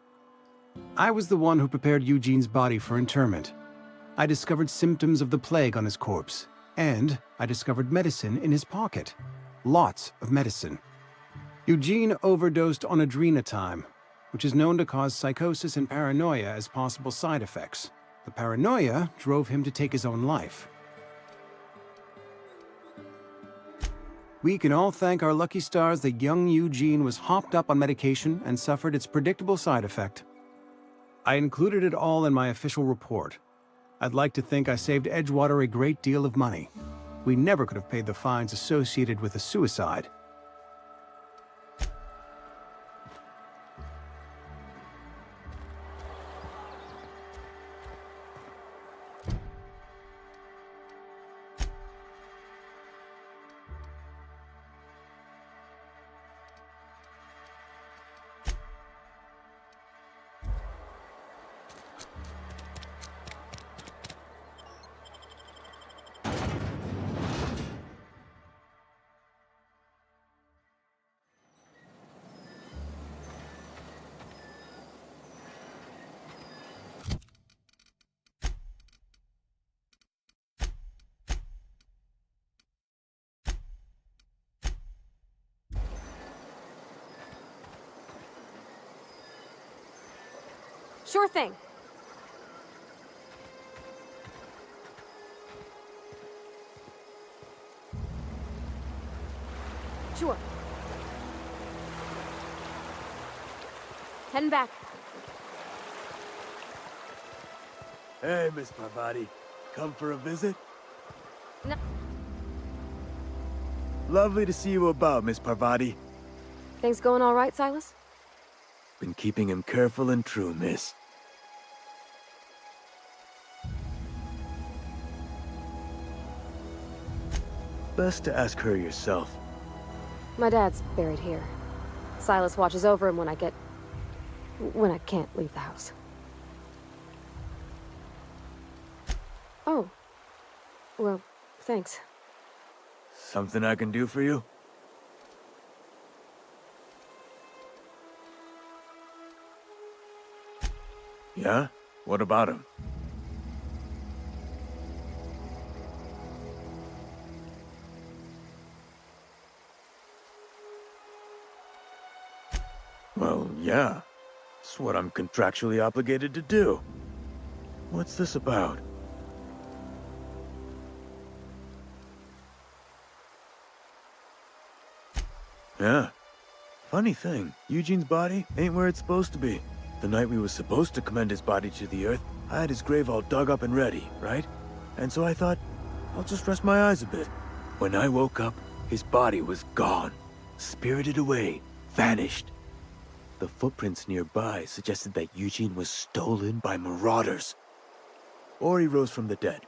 O: I was the one who prepared Eugene's body for interment. I discovered symptoms of the plague on his corpse, and I discovered medicine in his pocket. Lots of medicine. Eugene overdosed on adrenatime, which is known to cause psychosis and paranoia as possible side effects. The paranoia drove him to take his own life. We can all thank our lucky stars that young Eugene was hopped up on medication and suffered its predictable side effect. I included it all in my official report. I'd like to think I saved Edgewater a great deal of money. We never could have paid the fines associated with a suicide.
K: Sure thing. Sure. Heading back.
I: Hey, Miss Parvati. Come for a visit?
K: No.
I: Lovely to see you about, Miss Parvati.
K: Things going all right, Silas?
I: Been keeping him careful and true, miss. Best to ask her yourself.
K: My dad's buried here. Silas watches over him when I can't leave the house. Oh. Well, thanks.
I: Something I can do for you? Yeah? What about him? Well, yeah. It's what I'm contractually obligated to do. What's this about? Yeah. Funny thing, Eugene's body ain't where it's supposed to be. The night we was supposed to commend his body to the earth, I had his grave all dug up and ready, right? And so I thought, I'll just rest my eyes a bit. When I woke up, his body was gone. Spirited away. Vanished. The footprints nearby suggested that Eugene was stolen by marauders. Or he rose from the dead.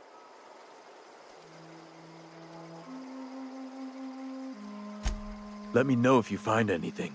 I: Let me know if you find anything.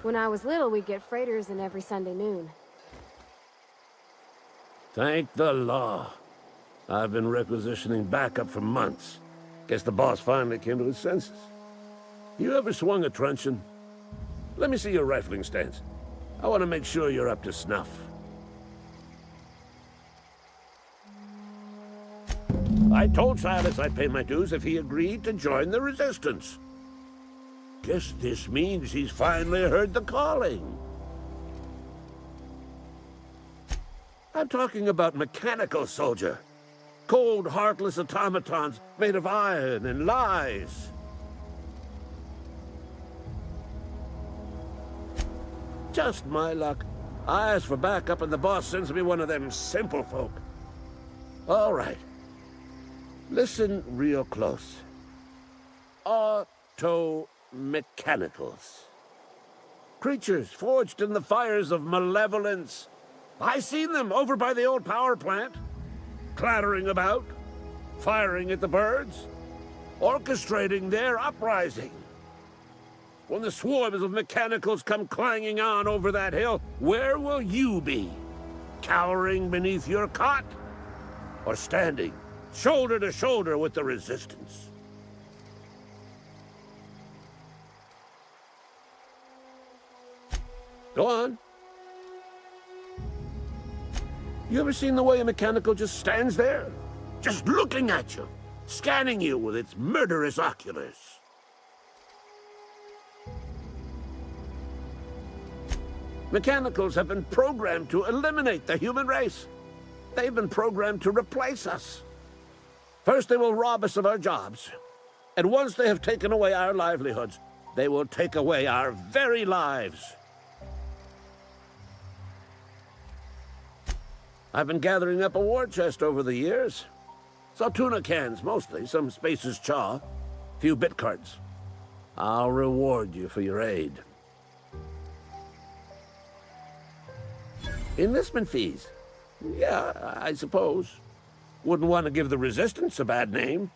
K: When I was little, we'd get freighters in every Sunday noon.
P: Thank the law. I've been requisitioning backup for months. Guess the boss finally came to his senses. You ever swung a truncheon? Let me see your rifling stance. I want to make sure you're up to snuff. I told Silas I'd pay my dues if he agreed to join the resistance. Guess this means he's finally heard the calling. I'm talking about mechanical soldier. Cold, heartless automatons made of iron and lies. Just my luck. I ask for backup and the boss sends me one of them simple folk. All right. Listen real close. Auto-mechanicals. Creatures forged in the fires of malevolence. I seen them over by the old power plant, clattering about, firing at the birds, orchestrating their uprising. When the swarms of mechanicals come clanging on over that hill, where will you be? Cowering beneath your cot? Or standing shoulder to shoulder with the resistance? Go on. You ever seen the way a mechanical just stands there? Just looking at you, scanning you with its murderous oculars. Mechanicals have been programmed to eliminate the human race. They've been programmed to replace us. First, they will rob us of our jobs. And once they have taken away our livelihoods, they will take away our very lives. I've been gathering up a war chest over the years. Saw tuna cans, mostly, some Spacer's chaw, a few bit cards. I'll reward you for your aid. Enlistment fees? Yeah, I suppose. Wouldn't want to give the Resistance a bad name.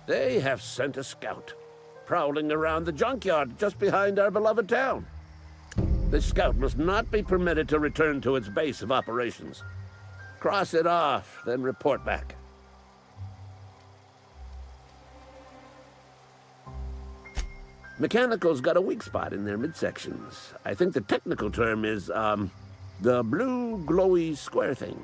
P: They have sent a scout, prowling around the junkyard just behind our beloved town. This scout must not be permitted to return to its base of operations. Cross it off, then report back. Mechanicals got a weak spot in their midsections. I think the technical term is, the blue glowy square thing.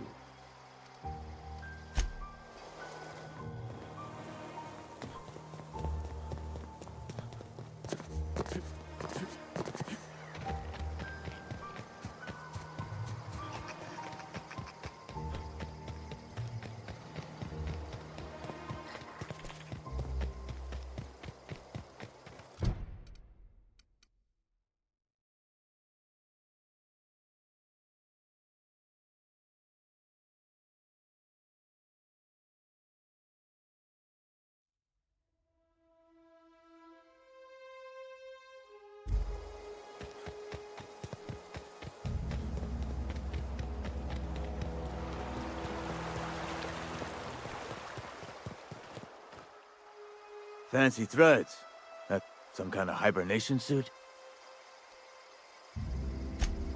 I: Fancy threads. That some kind of hibernation suit?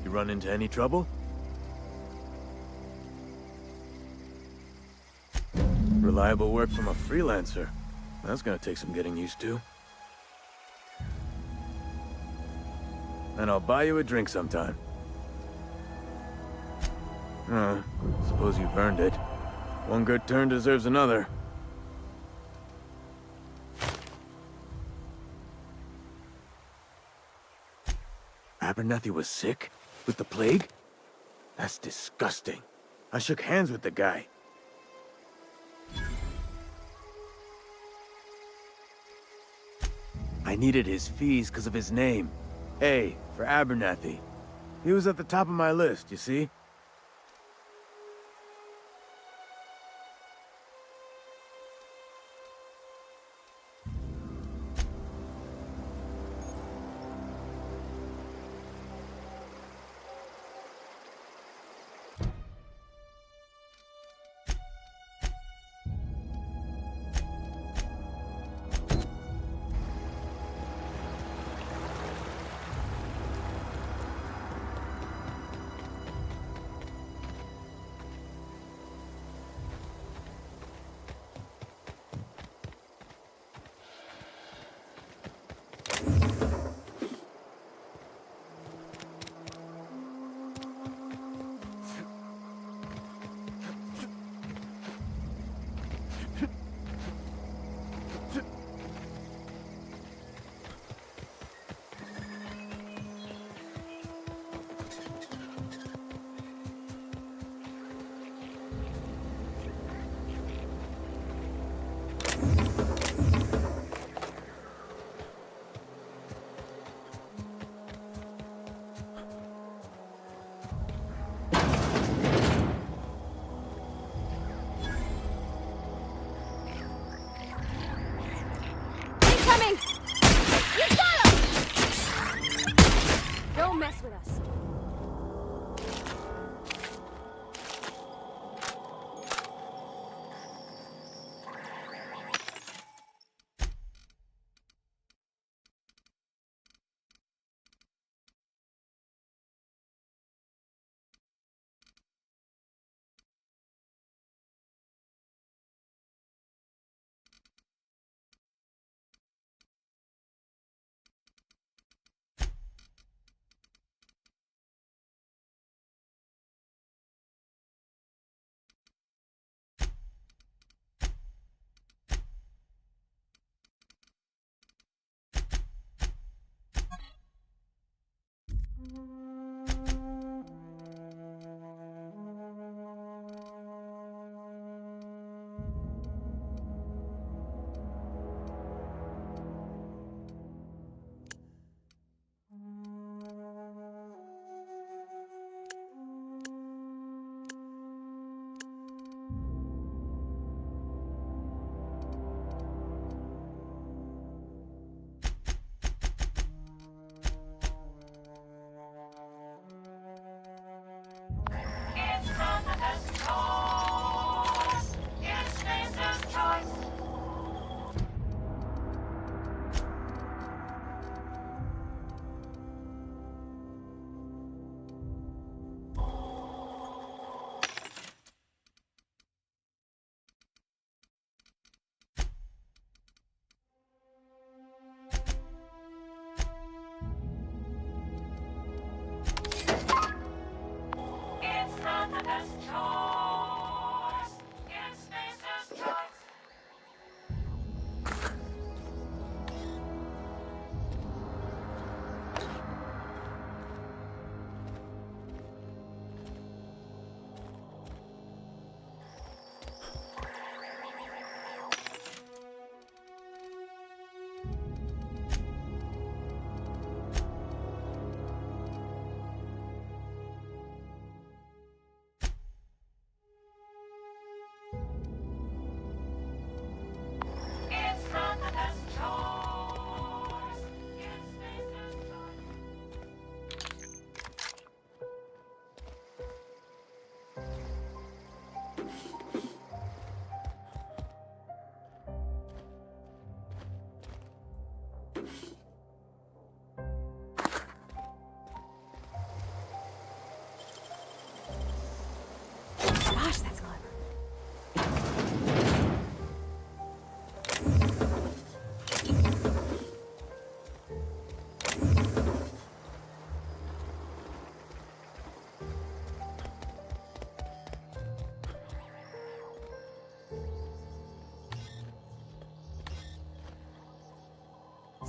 I: You run into any trouble? Reliable work from a freelancer. That's gonna take some getting used to. And I'll buy you a drink sometime. Suppose you've earned it. One good turn deserves another. Abernathy was sick? With the plague? That's disgusting. I shook hands with the guy. I needed his fees because of his name. A for Abernathy. He was at the top of my list, you see?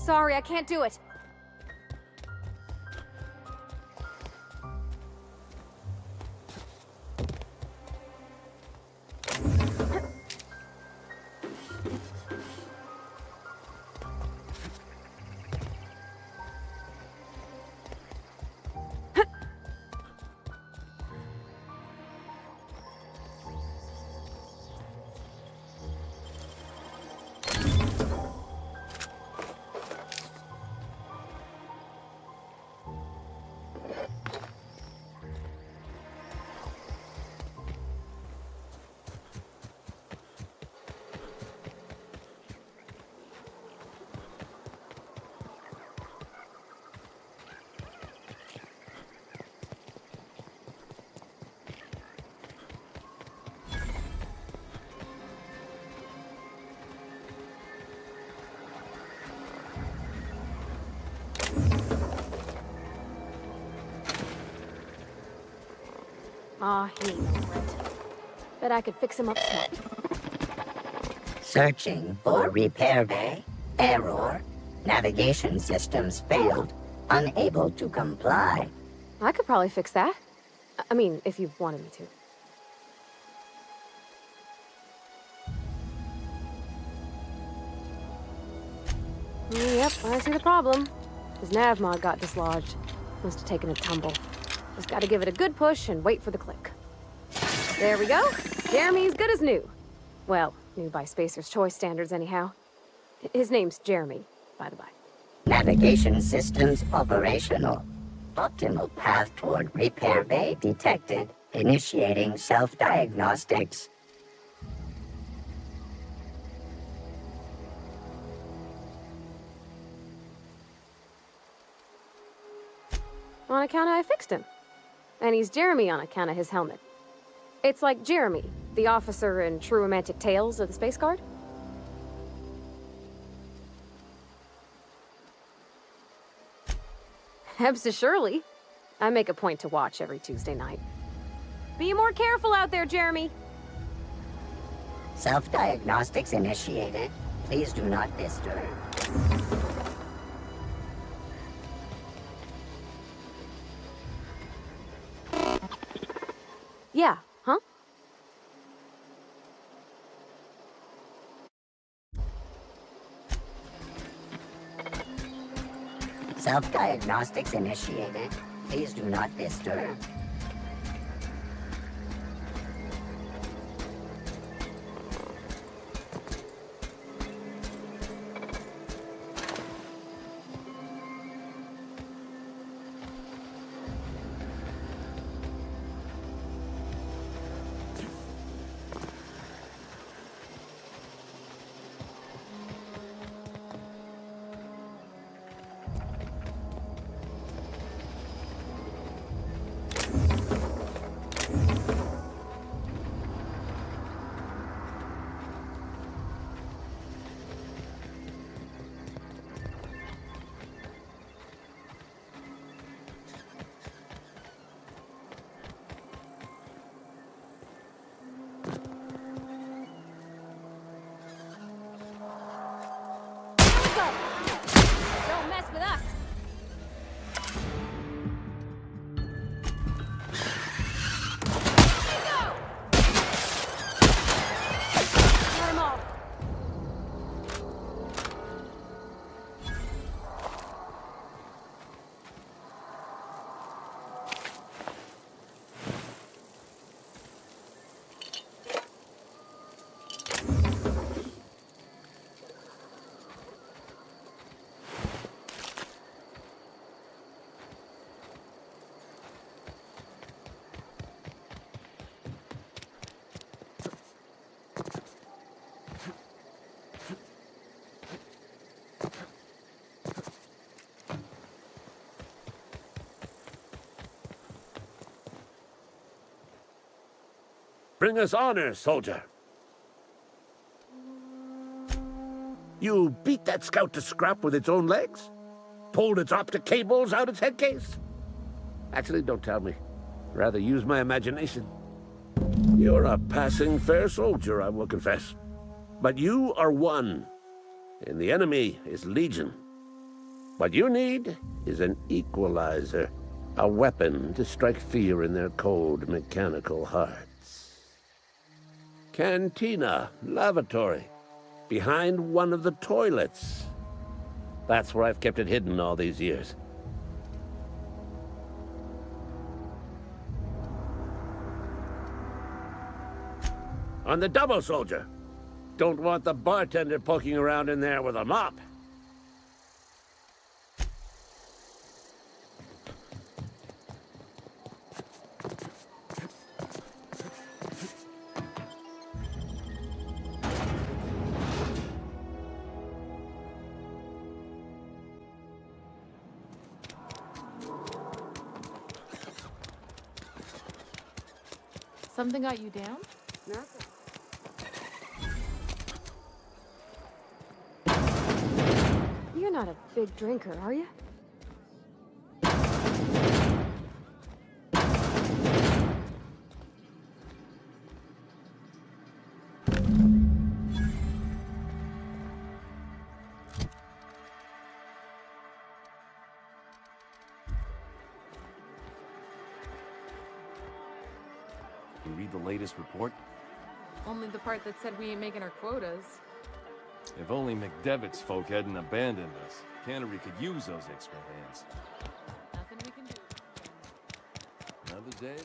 K: Sorry, I can't do it. Aw, he ain't no threat. Bet I could fix him up smart.
Q: Searching for repair bay. Error. Navigation systems failed. Unable to comply.
K: I could probably fix that. I mean, if you wanted me to. Yep, I see the problem. His nav mod got dislodged. Must have taken a tumble. Just gotta give it a good push and wait for the click. There we go. Jeremy's good as new. Well, new by Spacer's Choice standards anyhow. His name's Jeremy, by the by.
Q: Navigation systems operational. Optimal path toward repair bay detected. Initiating self-diagnostics.
K: On account of I fixed him. And he's Jeremy on account of his helmet. It's like Jeremy, the officer in True Romantic Tales of the Space Guard. Hebs Shirley. I make a point to watch every Tuesday night. Be more careful out there, Jeremy.
Q: Self-diagnostics initiated. Please do not disturb.
K: Yeah, huh?
Q: Self-diagnostics initiated. Please do not disturb.
K: Don't mess with us. Got him all.
P: Bring us honor, soldier. You beat that scout to scrap with its own legs? Pulled its optic cables out its head case? Actually, don't tell me. Rather use my imagination. You're a passing fair soldier, I will confess. But you are one, and the enemy is legion. What you need is an equalizer, a weapon to strike fear in their cold mechanical hearts. Cantina, lavatory, behind one of the toilets. That's where I've kept it hidden all these years. On the double, soldier. Don't want the bartender poking around in there with a mop.
R: Something got you down?
L: Nothing.
K: You're not a big drinker, are you?
S: You read the latest report?
R: Only the part that said we ain't making our quotas.
S: If only McDevitt's folk hadn't abandoned us. Cannery could use those extra hands.
R: Nothing we can do.
S: Another day?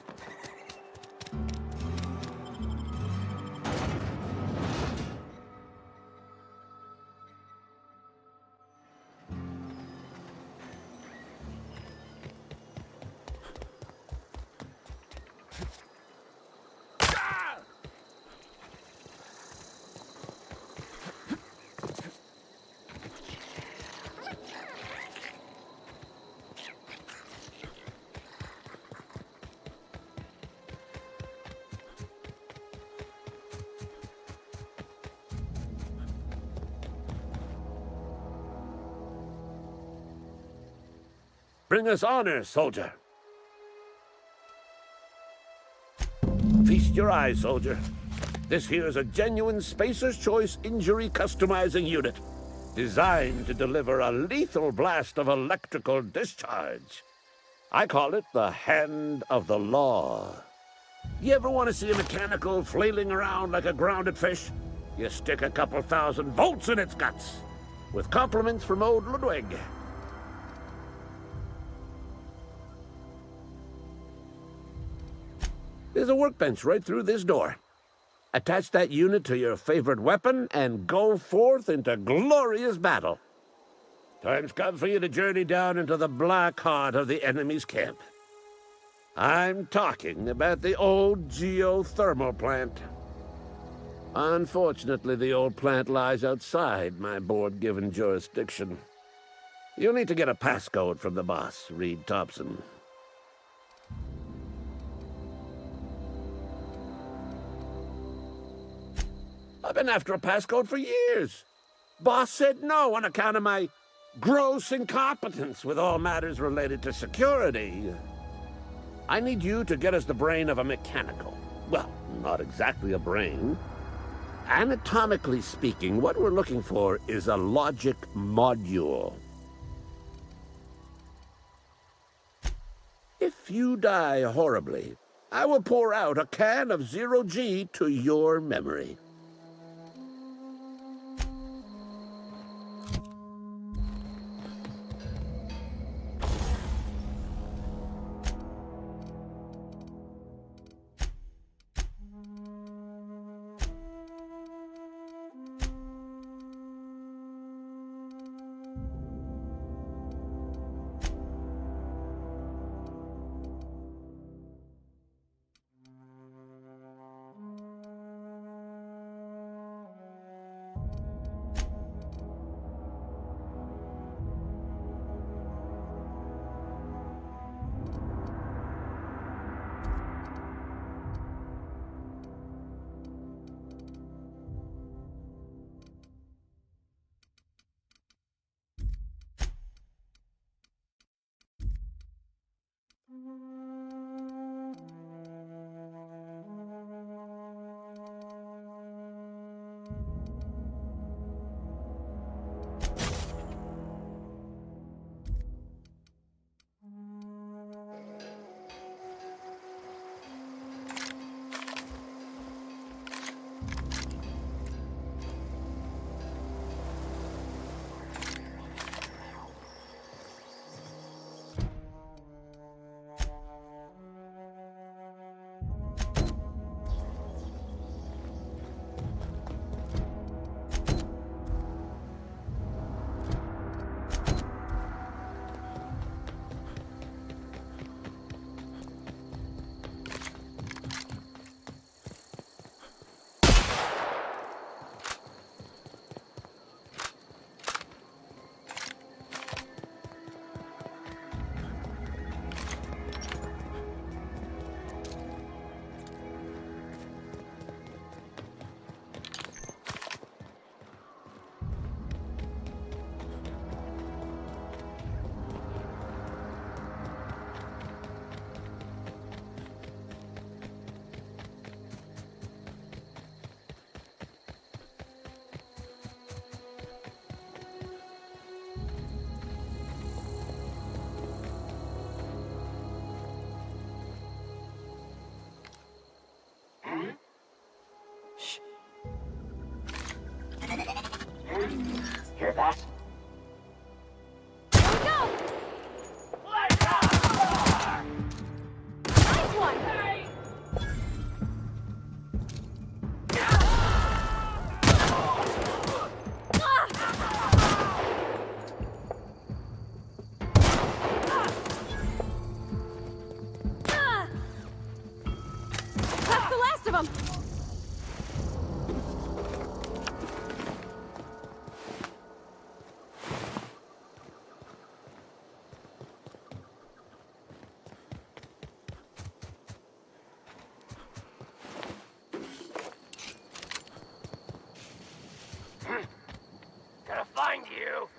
P: Bring us honor, soldier. Feast your eyes, soldier. This here's a genuine Spacer's Choice injury customizing unit, designed to deliver a lethal blast of electrical discharge. I call it the Hand of the Law. You ever want to see a mechanical flailing around like a grounded fish? You stick a couple thousand volts in its guts. With compliments from old Ludwig. There's a workbench right through this door. Attach that unit to your favorite weapon and go forth into glorious battle. Time's come for you to journey down into the black heart of the enemy's camp. I'm talking about the old geothermal plant. Unfortunately, the old plant lies outside my board-given jurisdiction. You'll need to get a passcode from the boss, Reed Thompson. I've been after a passcode for years. Boss said no on account of my gross incompetence with all matters related to security. I need you to get us the brain of a mechanical. Well, not exactly a brain. Anatomically speaking, what we're looking for is a logic module. If you die horribly, I will pour out a can of 0G to your memory.
Q: Hear that?
K: Here we go! Nice one! That's the last of them!
Q: Gonna find you.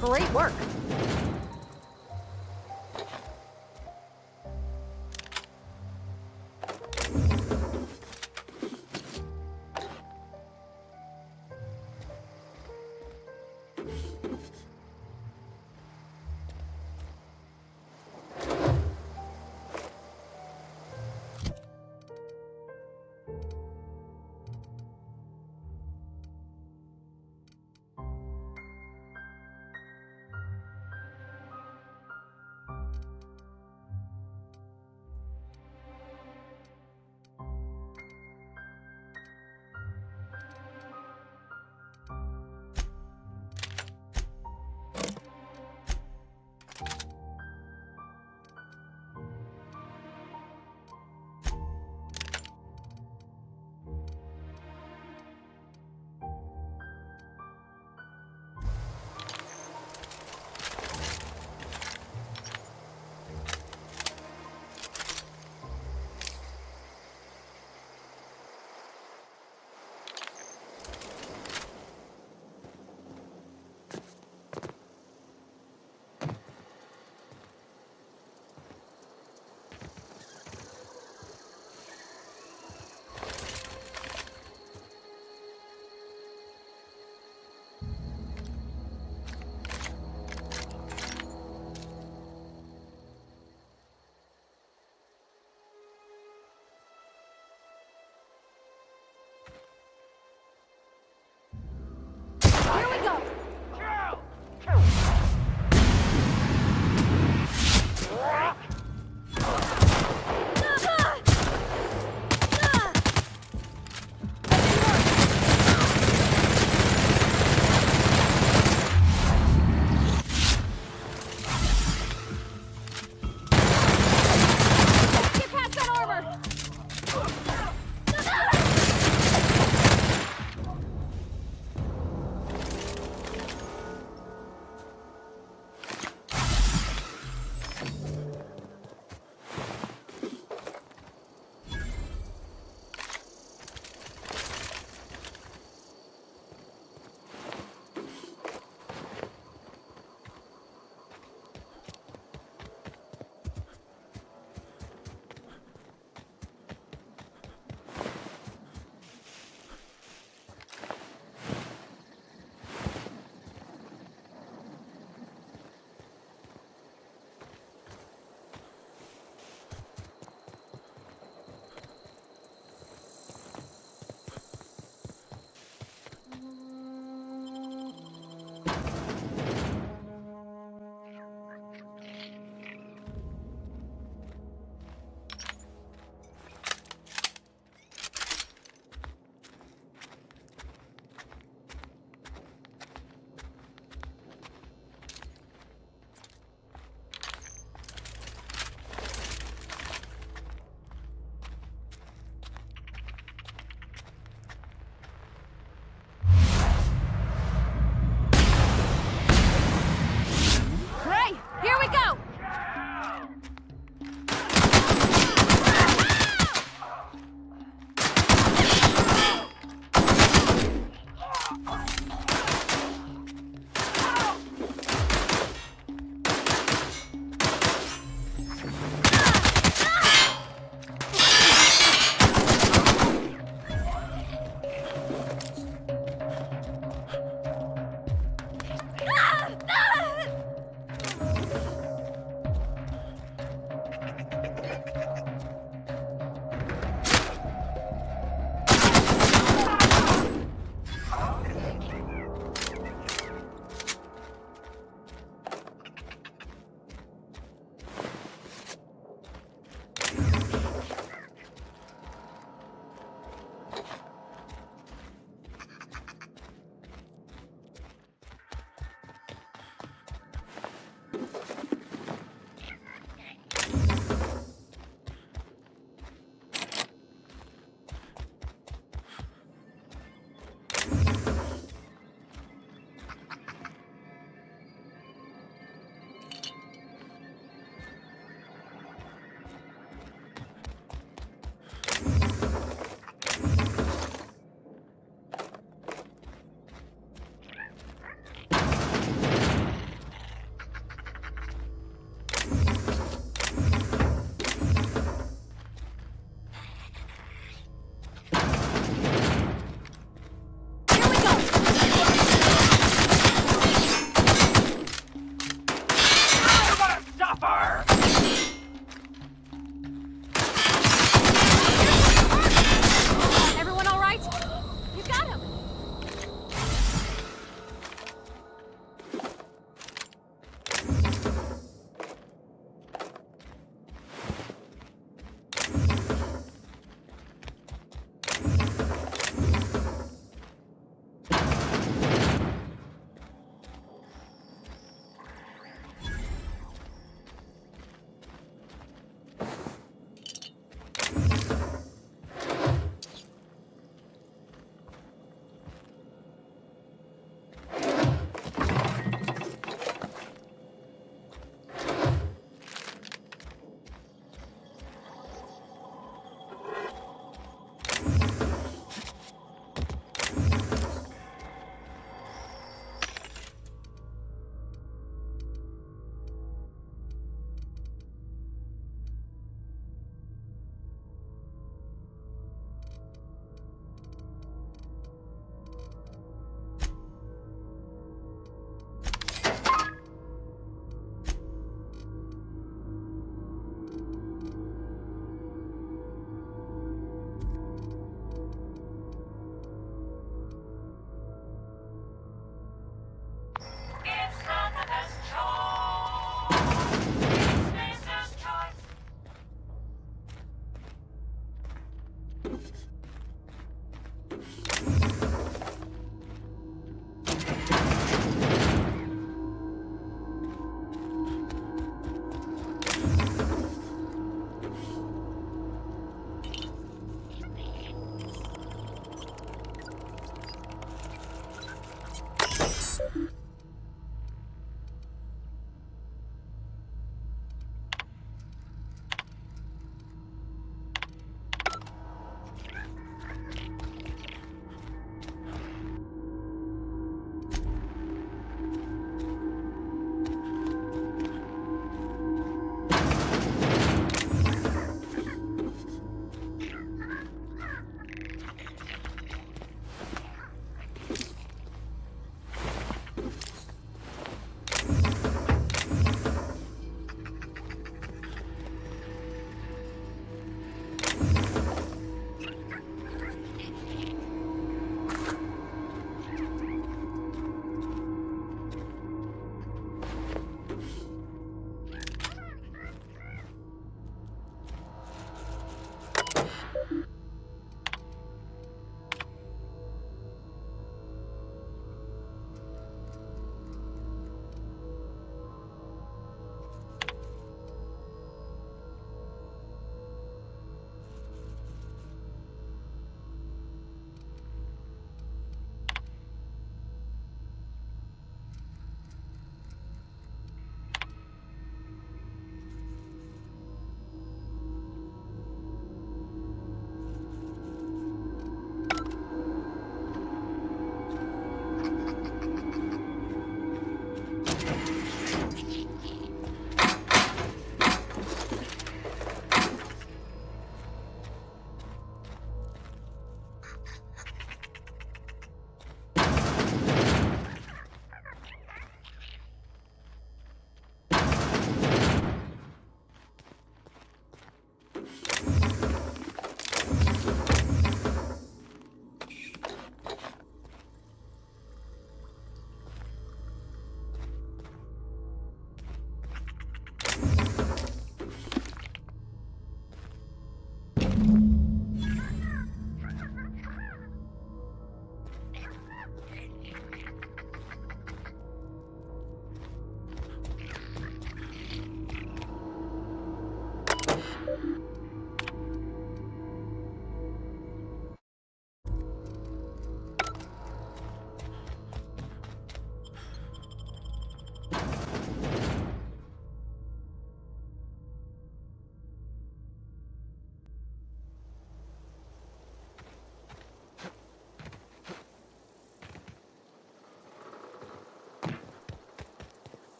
K: Great work.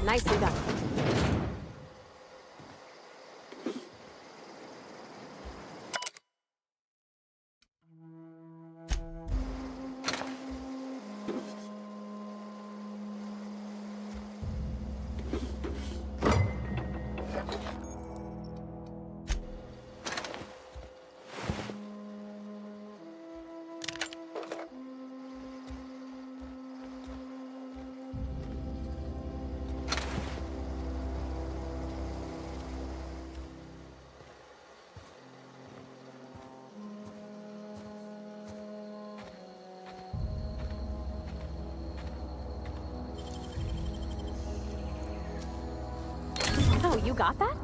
K: Nicely done. Oh, you got that?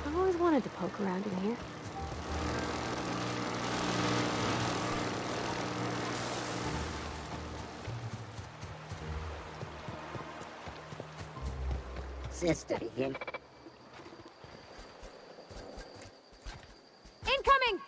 K: I've always wanted to poke around in here.
Q: Sister begin.
K: Incoming!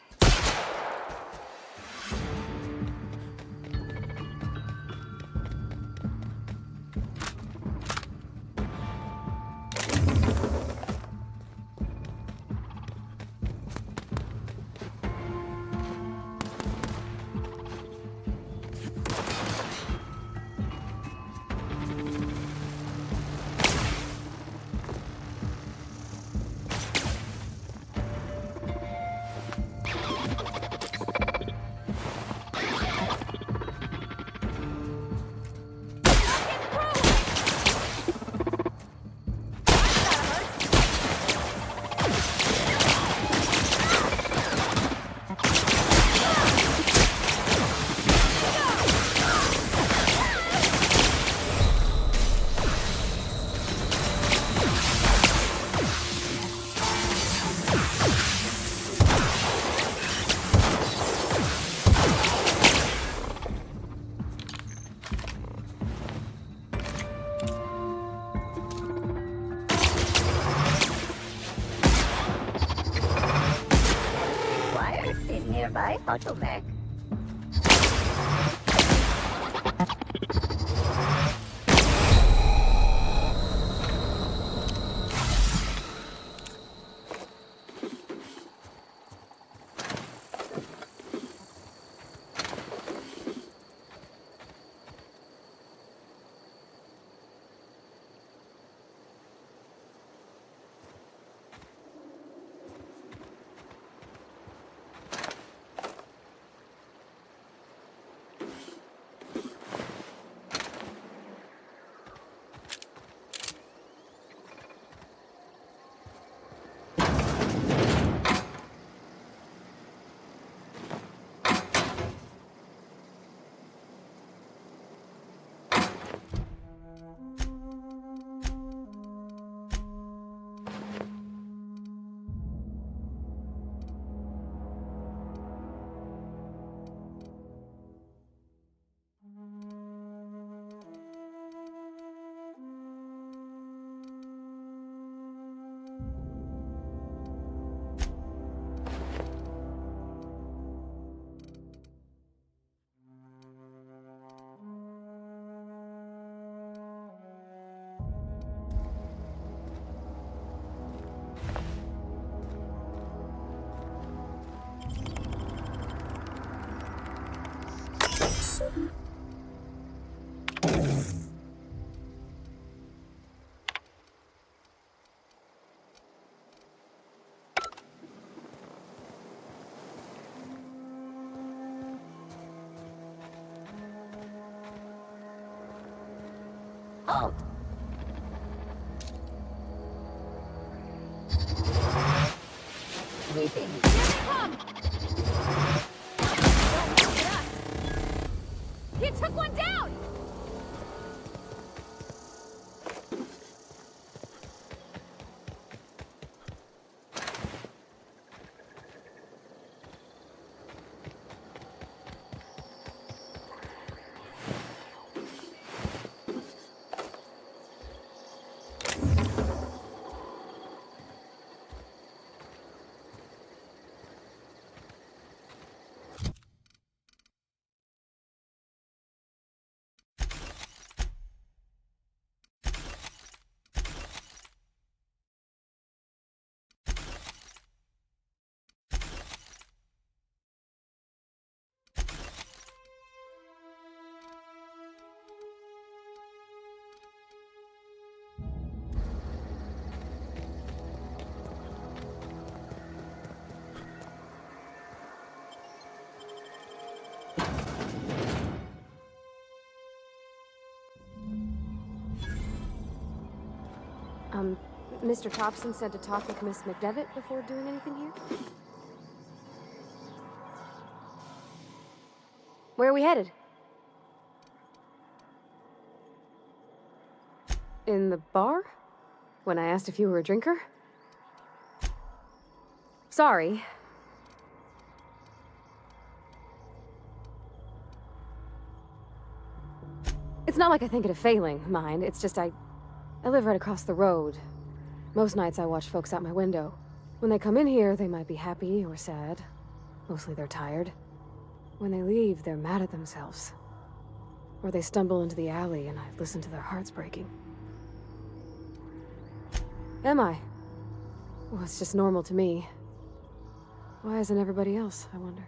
Q: Automech. Halt. Sweeping.
K: He took one down! Mr. Thompson said to talk with Miss McDevitt before doing anything here? Where are we headed? In the bar? When I asked if you were a drinker? Sorry. It's not like I think it a failing, mind. It's just I live right across the road. Most nights I watch folks out my window. When they come in here, they might be happy or sad. Mostly they're tired. When they leave, they're mad at themselves. Or they stumble into the alley and I listen to their hearts breaking. Am I? Well, it's just normal to me. Why isn't everybody else, I wonder?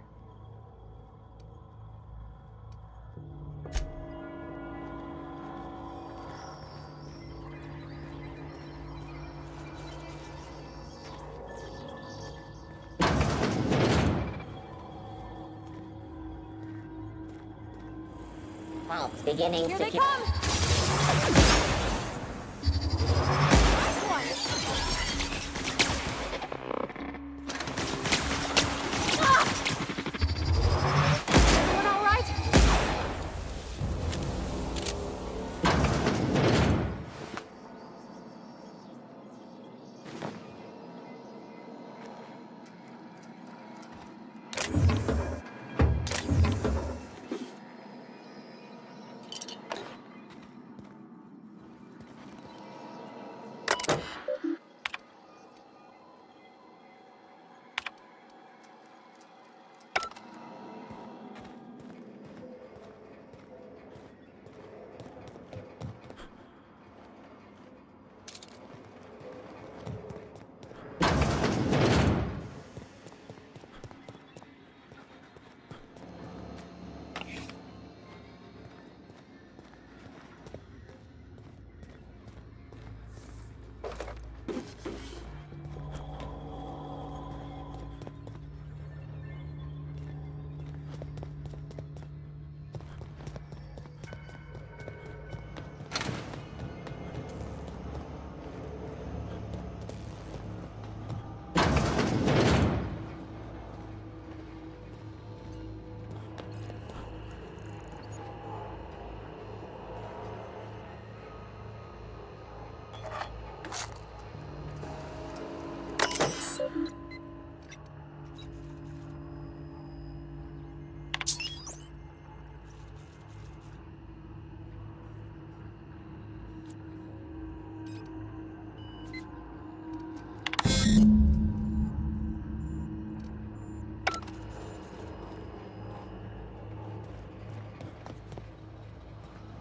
Q: Valves beginning
K: Here
Q: to...
K: they come! Everyone all right?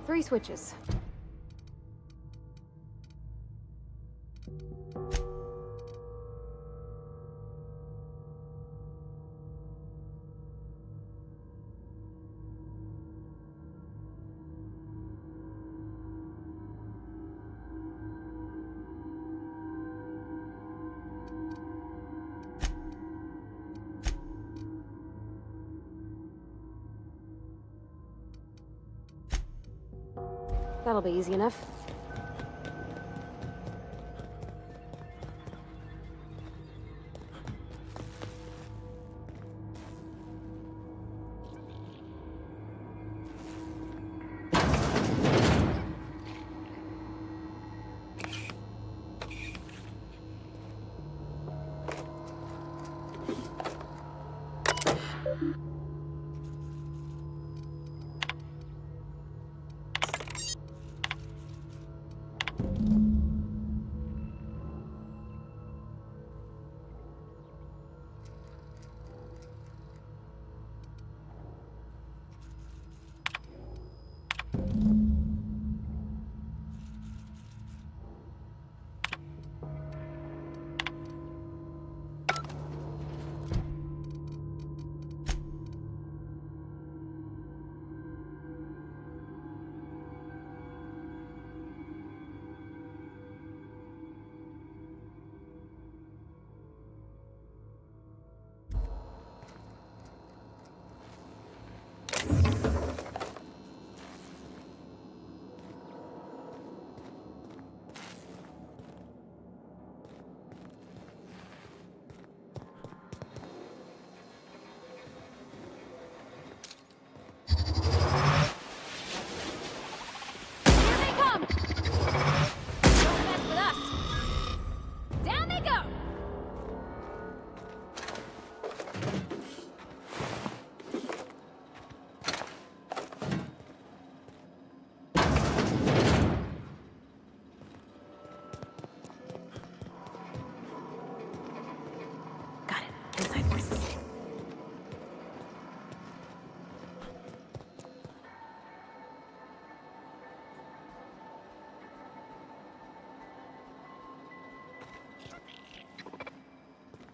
K: 3 switches. That'll be easy enough.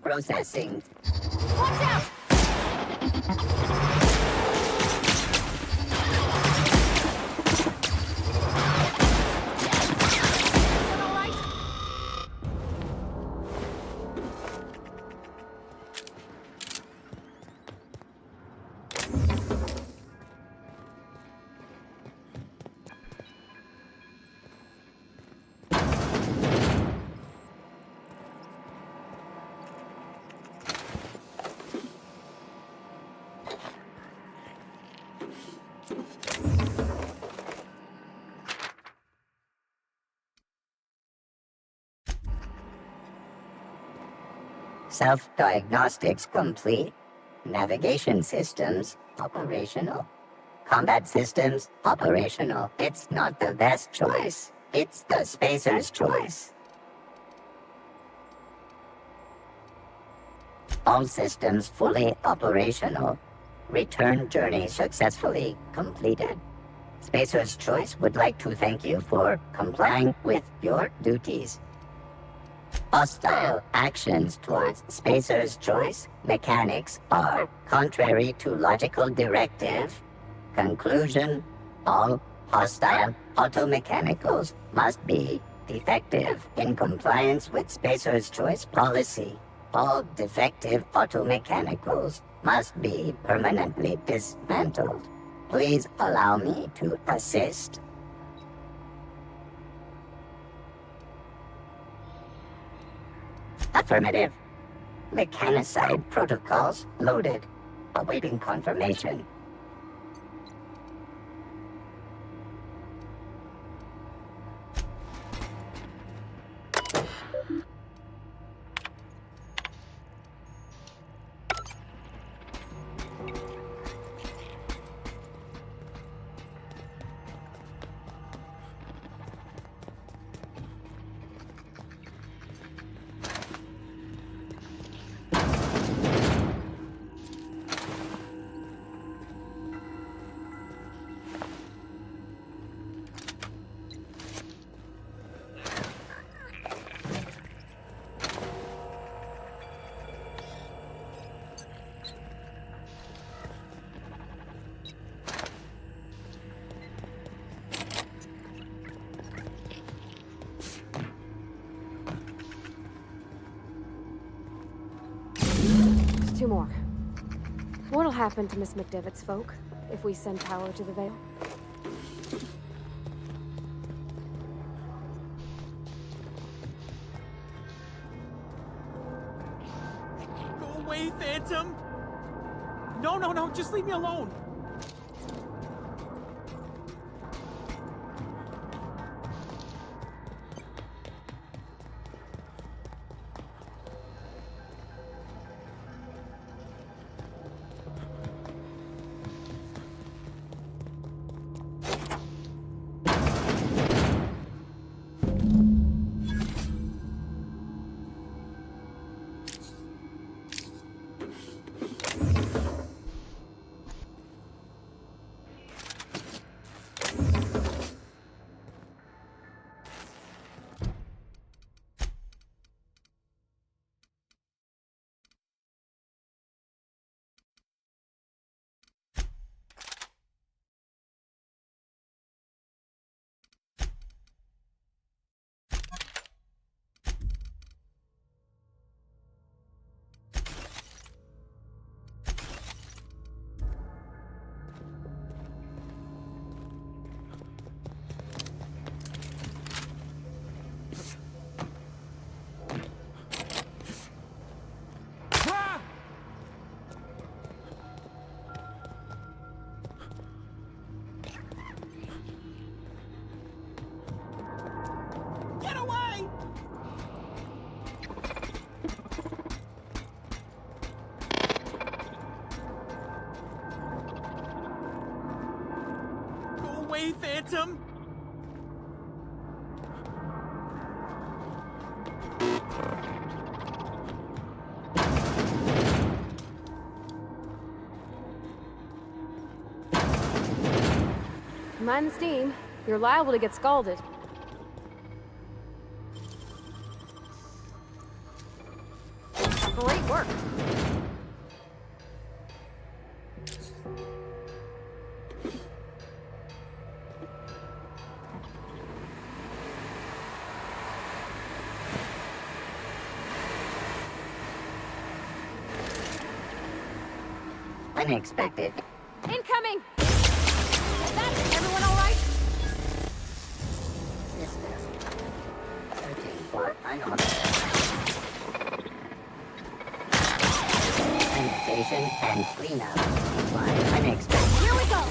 Q: Processing.
K: Watch out!
Q: Self-diagnostics complete. Navigation systems operational. Combat systems operational. It's not the best choice. It's the spacer's choice. All systems fully operational. Return journey successfully completed. Spacer's Choice would like to thank you for complying with your duties. Hostile actions towards Spacer's Choice mechanics are contrary to logical directive. Conclusion: all hostile automechanicals must be defective in compliance with Spacer's Choice policy. All defective automechanicals must be permanently dismantled. Please allow me to assist. Affirmative. Mechanicide protocols loaded. Awaiting confirmation.
K: happen to Miss McDevitt's folk if we send power to the Vale?
T: Go away, Phantom! No, no, no, just leave me alone! Get away! Go away, Phantom!
K: Mind the steam. You're liable to get scalded. Great work.
Q: Unexpected.
K: Incoming! That's it. Everyone all right?
Q: Searching for unauthorized sanitation and cleanup. Why unexpected?
K: Here we go!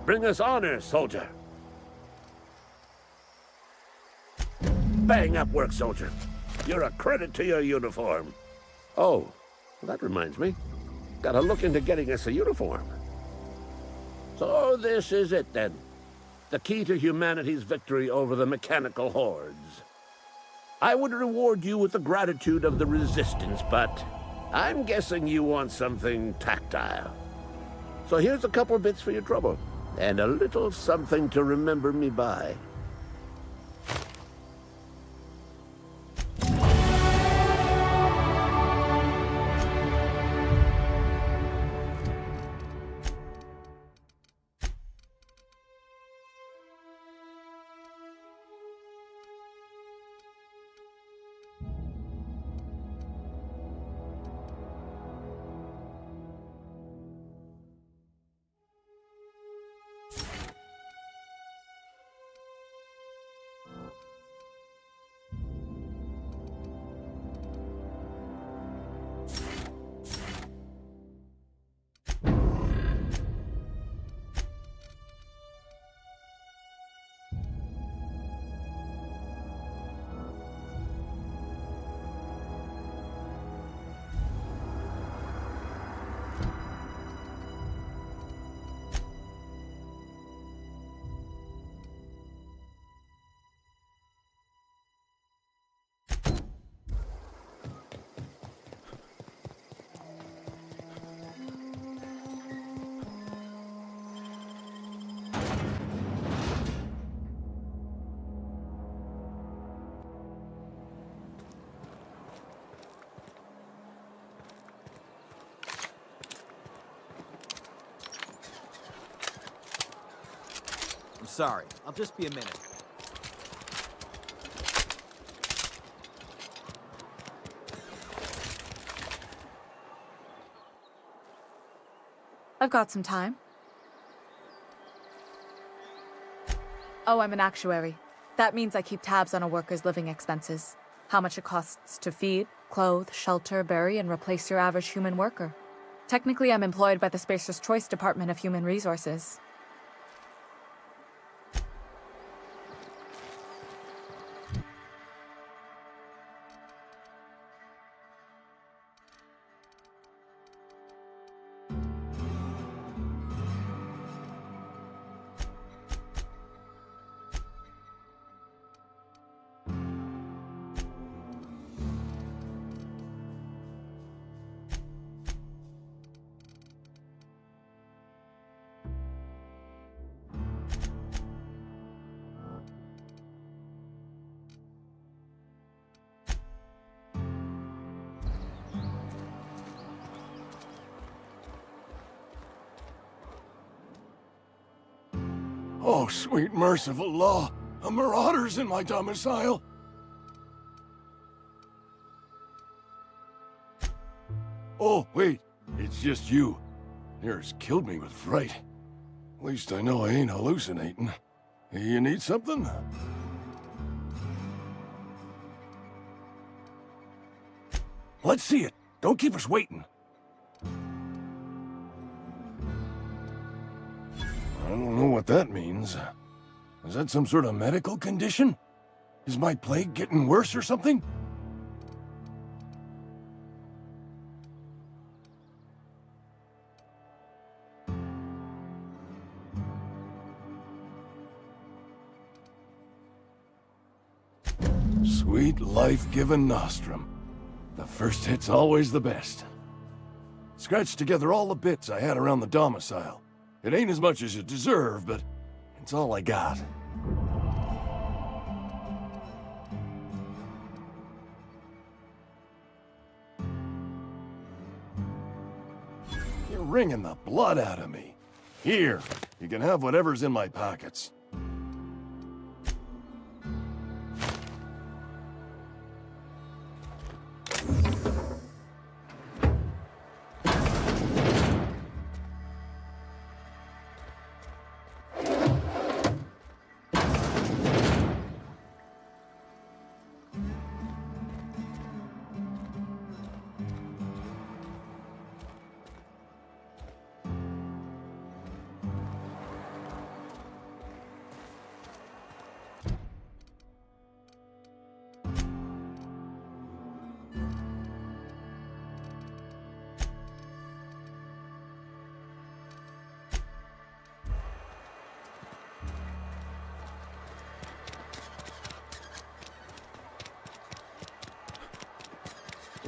P: Bring us honor, soldier. Bang up work, soldier. You're a credit to your uniform. Oh, well, that reminds me. Gotta look into getting us a uniform. So this is it, then. The key to humanity's victory over the mechanical hordes. I would reward you with the gratitude of the Resistance, but I'm guessing you want something tactile. So here's a couple bits for your trouble, and a little something to remember me by.
T: I'm sorry. I'll just be a minute.
N: I've got some time. Oh, I'm an actuary. That means I keep tabs on a worker's living expenses. How much it costs to feed, clothe, shelter, bury, and replace your average human worker. Technically, I'm employed by the Spacer's Choice Department of Human Resources.
M: Oh, sweet merciful law. A marauder's in my domicile. Oh, wait. It's just you. Near's killed me with fright. At least I know I ain't hallucinating. You need something? Let's see it. Don't keep us waiting. I don't know what that means. Is that some sort of medical condition? Is my plague getting worse or something? Sweet life-giving nostrum. The first hit's always the best. Scratched together all the bits I had around the domicile. It ain't as much as you deserve, but it's all I got. You're wringing the blood out of me. Here, you can have whatever's in my pockets.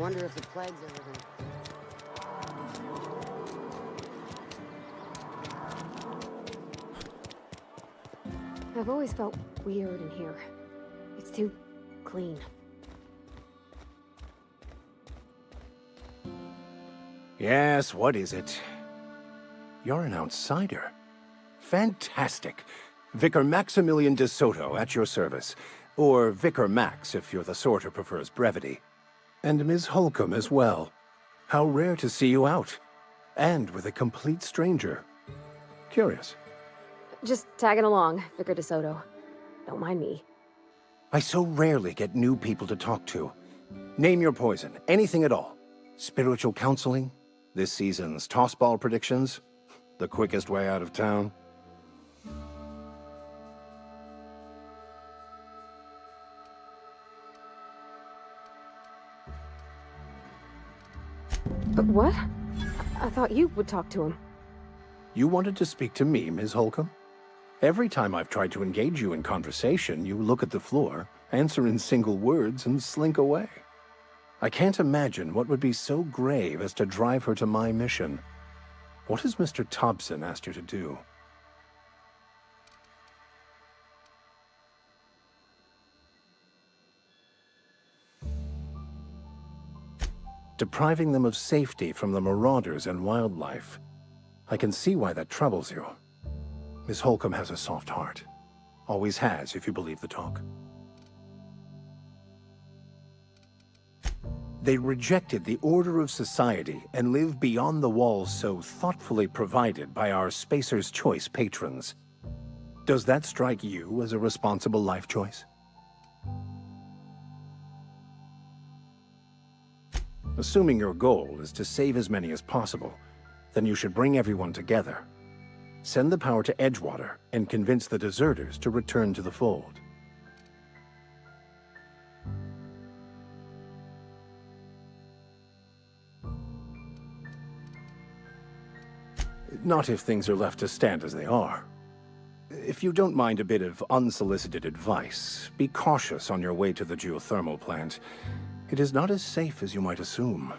L: Wonder if the plague's ever gonna...
K: I've always felt weird in here. It's too clean.
O: Yes, what is it? You're an outsider. Fantastic. Vicar Maximilian de Soto at your service. Or Vicar Max, if you're the sort who prefers brevity. And Ms. Holcomb as well. How rare to see you out. And with a complete stranger. Curious.
K: Just tagging along, Vicar DeSoto. Don't mind me.
O: I so rarely get new people to talk to. Name your poison, anything at all. Spiritual counseling? This season's tossball predictions? The quickest way out of town?
K: But what? I thought you would talk to him.
O: You wanted to speak to me, Ms. Holcomb? Every time I've tried to engage you in conversation, you look at the floor, answer in single words, and slink away. I can't imagine what would be so grave as to drive her to my mission. What has Mr. Thompson asked you to do? Depriving them of safety from the marauders and wildlife. I can see why that troubles you. Miss Holcomb has a soft heart. Always has, if you believe the talk. They rejected the order of society and live beyond the walls so thoughtfully provided by our Spacer's Choice patrons. Does that strike you as a responsible life choice? Assuming your goal is to save as many as possible, then you should bring everyone together. Send the power to Edgewater and convince the deserters to return to the fold. Not if things are left to stand as they are. If you don't mind a bit of unsolicited advice, be cautious on your way to the geothermal plant. It is not as safe as you might assume.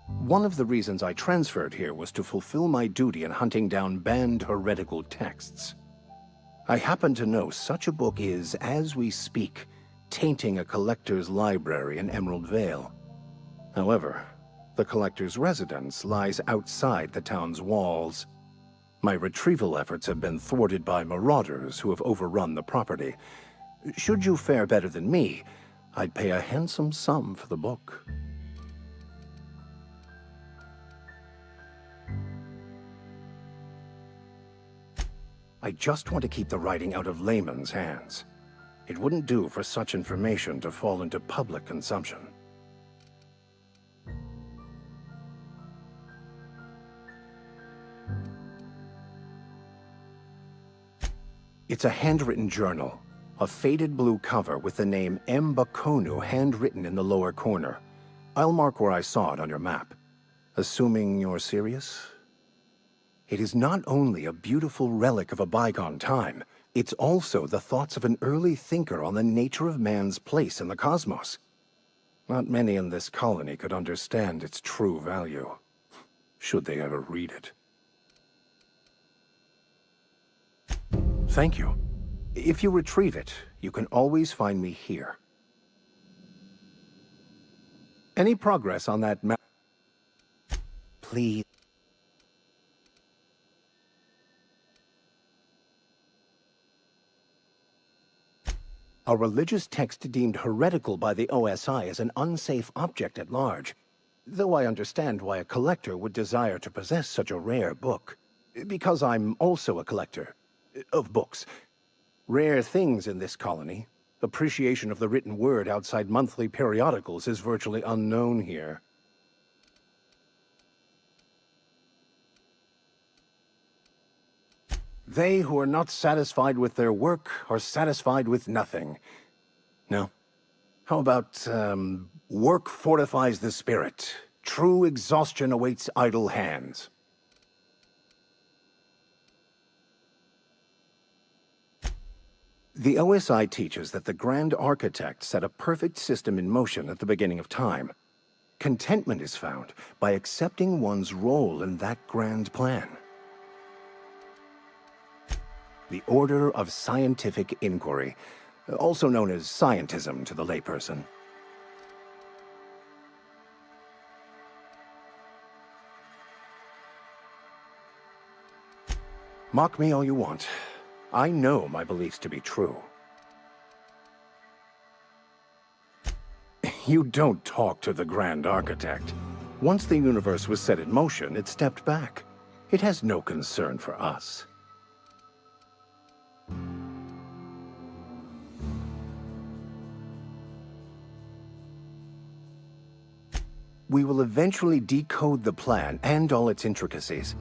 O: One of the reasons I transferred here was to fulfill my duty in hunting down banned heretical texts. I happen to know such a book is, as we speak, tainting a collector's library in Emerald Vale. However, the collector's residence lies outside the town's walls. My retrieval efforts have been thwarted by marauders who have overrun the property. Should you fare better than me, I'd pay a handsome sum for the book. I just want to keep the writing out of layman's hands. It wouldn't do for such information to fall into public consumption. It's a handwritten journal, a faded blue cover with the name M. Bakonu handwritten in the lower corner. I'll mark where I saw it on your map. Assuming you're serious? It is not only a beautiful relic of a bygone time, it's also the thoughts of an early thinker on the nature of man's place in the cosmos. Not many in this colony could understand its true value, should they ever read it. Thank you. If you retrieve it, you can always find me here. Any progress on that map? Please. A religious text deemed heretical by the OSI is an unsafe object at large, though I understand why a collector would desire to possess such a rare book. Because I'm also a collector of books. Rare things in this colony. Appreciation of the written word outside monthly periodicals is virtually unknown here. They who are not satisfied with their work are satisfied with nothing. No? How about, work fortifies the spirit. True exhaustion awaits idle hands.
U: The OSI teaches that the Grand Architect set a perfect system in motion at the beginning of time. Contentment is found by accepting one's role in that grand plan. The Order of Scientific Inquiry, also known as scientism to the layperson. Mock me all you want. I know my beliefs to be true. You don't talk to the Grand Architect. Once the universe was set in motion, it stepped back. It has no concern for us. We will eventually decode the plan and all its intricacies.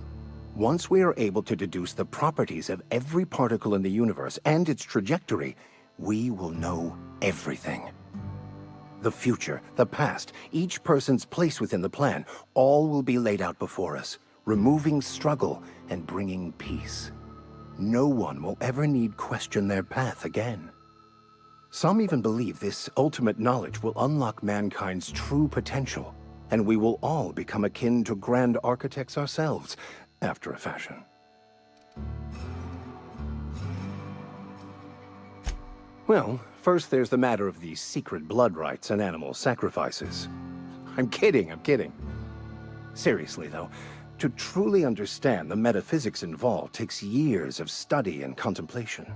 U: Once we are able to deduce the properties of every particle in the universe and its trajectory, we will know everything. The future, the past, each person's place within the plan, all will be laid out before us, removing struggle and bringing peace. No one will ever need question their path again. Some even believe this ultimate knowledge will unlock mankind's true potential, and we will all become akin to Grand Architects ourselves, after a fashion. Well, first there's the matter of the secret blood rites and animal sacrifices. I'm kidding. Seriously, though, to truly understand the metaphysics involved takes years of study and contemplation.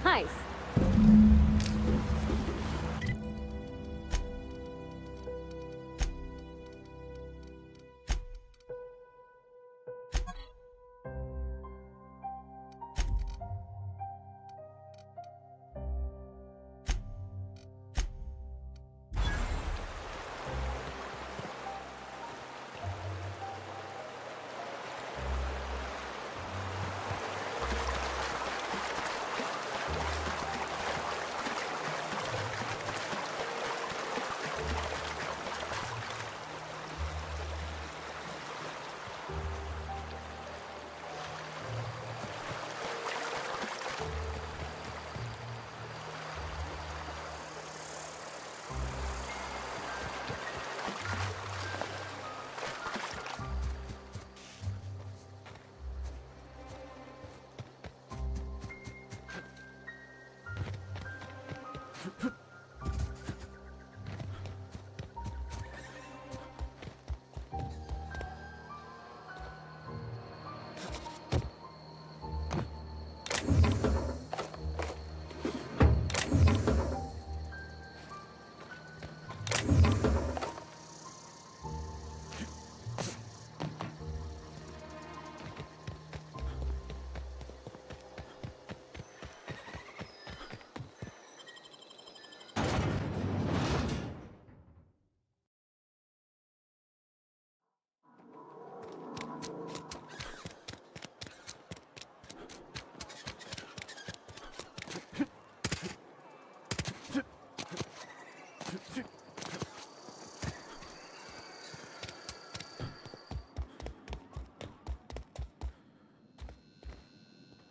K: Nice.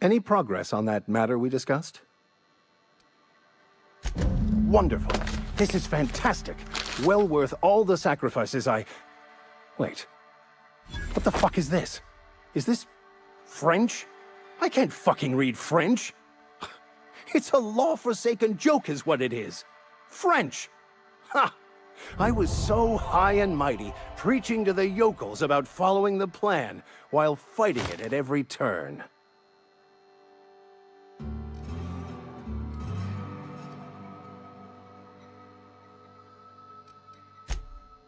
U: Any progress on that matter we discussed? Wonderful. This is fantastic. Well worth all the sacrifices I... Wait. What the fuck is this? Is this... French? I can't fucking read French. It's a law-forsaken joke is what it is. French! Ha! I was so high and mighty, preaching to the yokels about following the plan, while fighting it at every turn.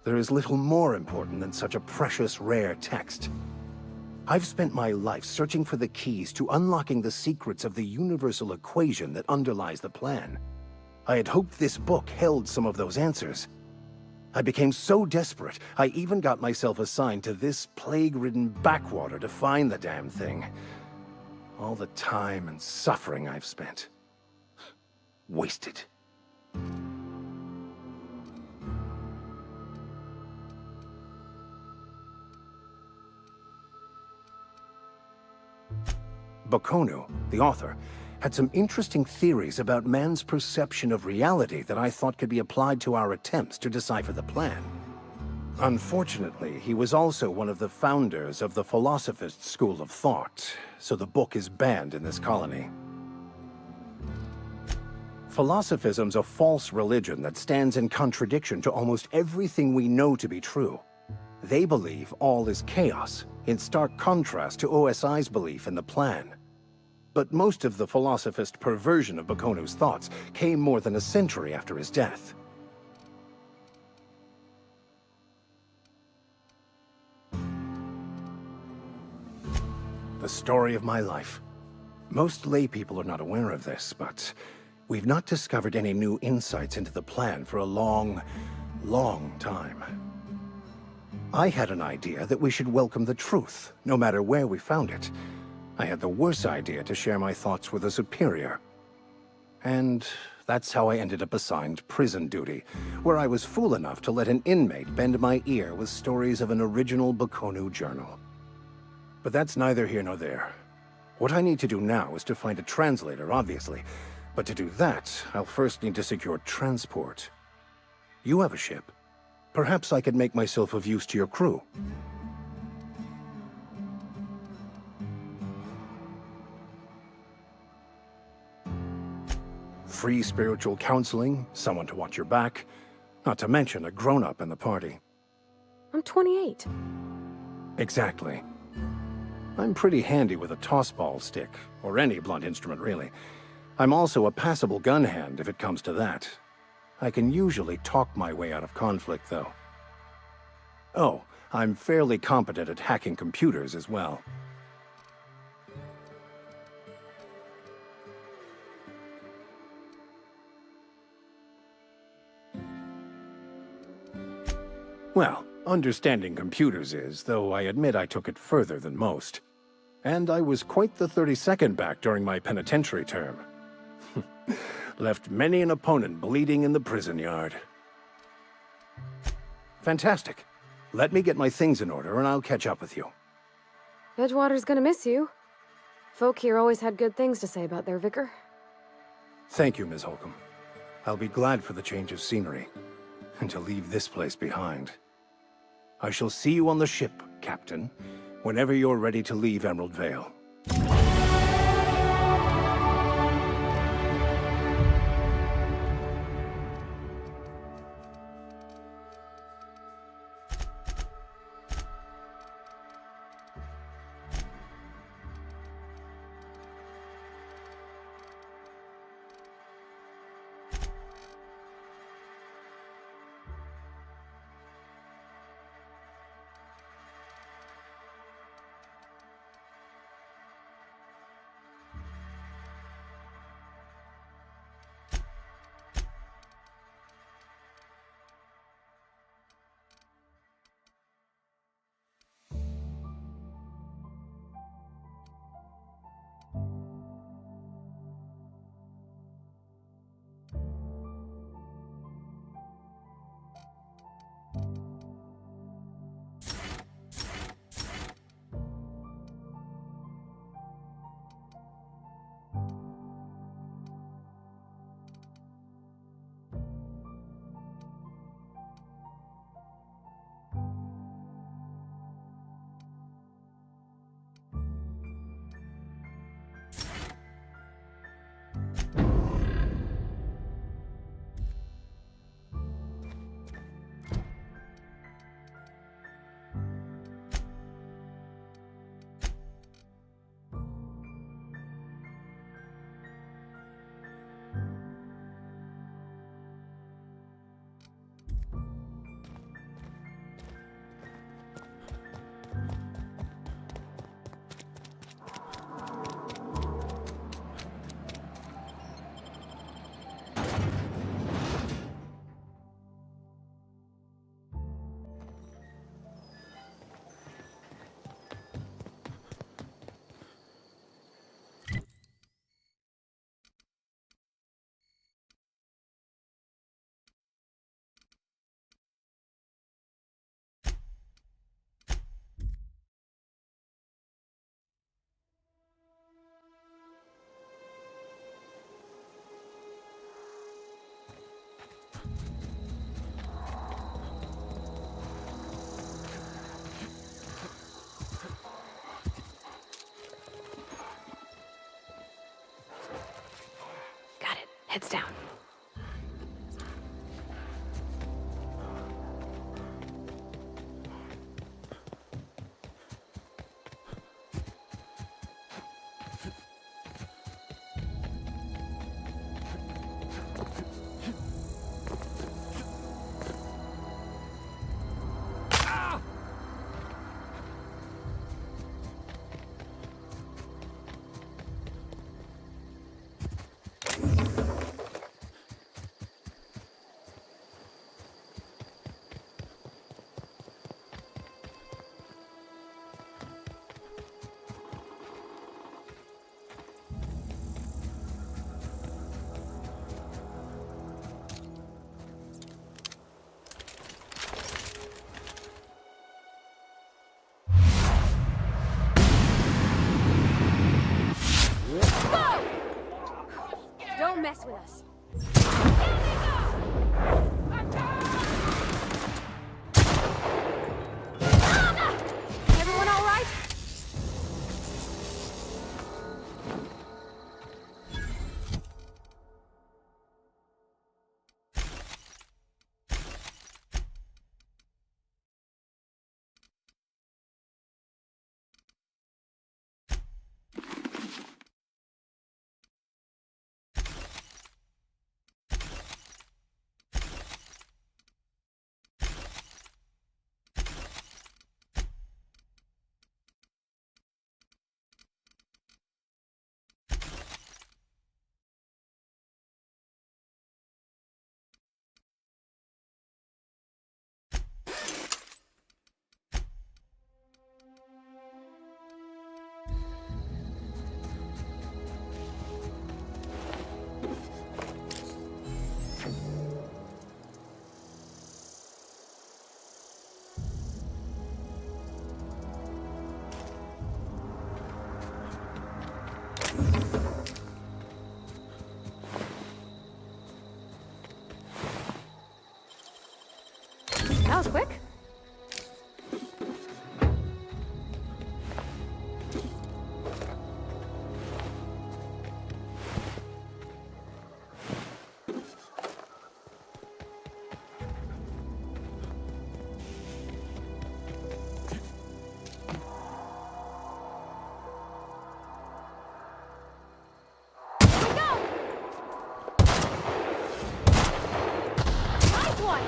U: There is little more important than such a precious, rare text. I've spent my life searching for the keys to unlocking the secrets of the universal equation that underlies the plan. I had hoped this book held some of those answers. I became so desperate, I even got myself assigned to this plague-ridden backwater to find the damn thing. All the time and suffering I've spent. Wasted. Bakonu, the author, had some interesting theories about man's perception of reality that I thought could be applied to our attempts to decipher the plan. Unfortunately, he was also one of the founders of the Philosophist school of thought, so the book is banned in this colony. Philosophism's a false religion that stands in contradiction to almost everything we know to be true. They believe all is chaos, in stark contrast to OSI's belief in the plan. But most of the philosophist perversion of Bakonu's thoughts came more than a century after his death. The story of my life. Most lay people are not aware of this, but we've not discovered any new insights into the plan for a long, long time. I had an idea that we should welcome the truth, no matter where we found it. I had the worse idea to share my thoughts with a superior. And that's how I ended up assigned prison duty, where I was fool enough to let an inmate bend my ear with stories of an original Bakonu journal. But that's neither here nor there. What I need to do now is to find a translator, obviously. But to do that, I'll first need to secure transport. You have a ship. Perhaps I could make myself of use to your crew. Free spiritual counseling, someone to watch your back, not to mention a grown-up in the party.
K: I'm 28.
U: Exactly. I'm pretty handy with a toss-ball stick, or any blunt instrument, really. I'm also a passable gun hand if it comes to that. I can usually talk my way out of conflict, though. Oh, I'm fairly competent at hacking computers as well. Well, understanding computers is, though I admit I took it further than most. And I was quite the 32nd back during my penitentiary term. Left many an opponent bleeding in the prison yard. Fantastic. Let me get my things in order and I'll catch up with you.
K: Edgewater's gonna miss you. Folk here always had good things to say about their vicar.
U: Thank you, Ms. Holcomb. I'll be glad for the change of scenery, and to leave this place behind. I shall see you on the ship, Captain, whenever you're ready to leave Emerald Vale.
K: Heads down. That was quick. Nice one!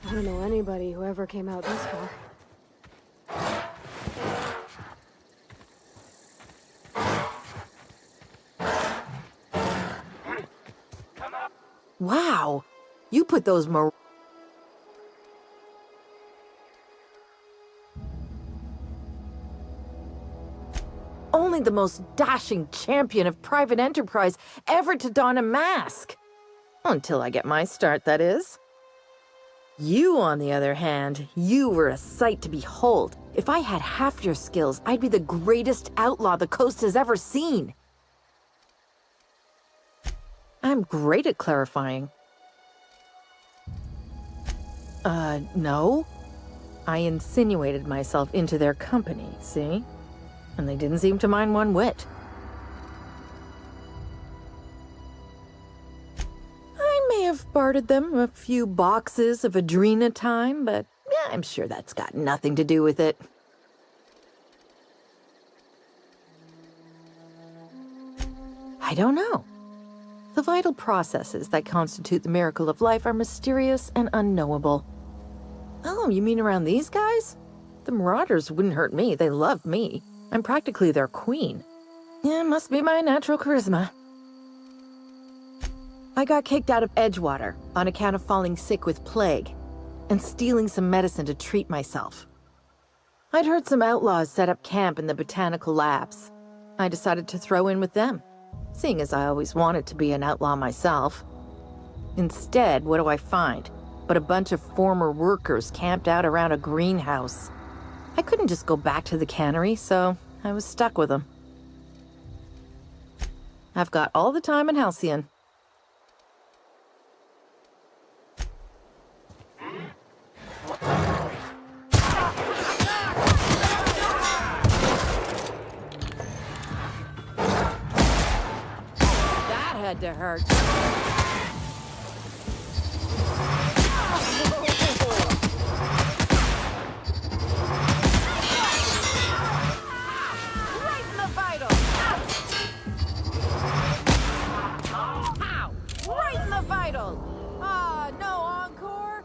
K: I don't know anybody who ever came out this far.
A: Wow! You put those Only the most dashing champion of private enterprise ever to don a mask. Until I get my start, that is. You, on the other hand, you were a sight to behold. If I had half your skills, I'd be the greatest outlaw the coast has ever seen. I'm great at clarifying. No. I insinuated myself into their company, see? And they didn't seem to mind one whit. I may have bartered them a few boxes of Adrena time, but yeah, I'm sure that's got nothing to do with it. I don't know. The vital processes that constitute the miracle of life are mysterious and unknowable. Oh, you mean around these guys? The Marauders wouldn't hurt me. They love me. I'm practically their queen. Yeah, must be my natural charisma. I got kicked out of Edgewater on account of falling sick with plague and stealing some medicine to treat myself. I'd heard some outlaws set up camp in the botanical labs. I decided to throw in with them, seeing as I always wanted to be an outlaw myself. Instead, what do I find but a bunch of former workers camped out around a greenhouse? I couldn't just go back to the cannery, so I was stuck with them. I've got all the time in Halcyon. That had to hurt. Right in the vital. Ow! Right in the vital. Ah, no encore.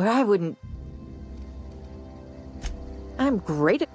A: where I wouldn't... I'm great at...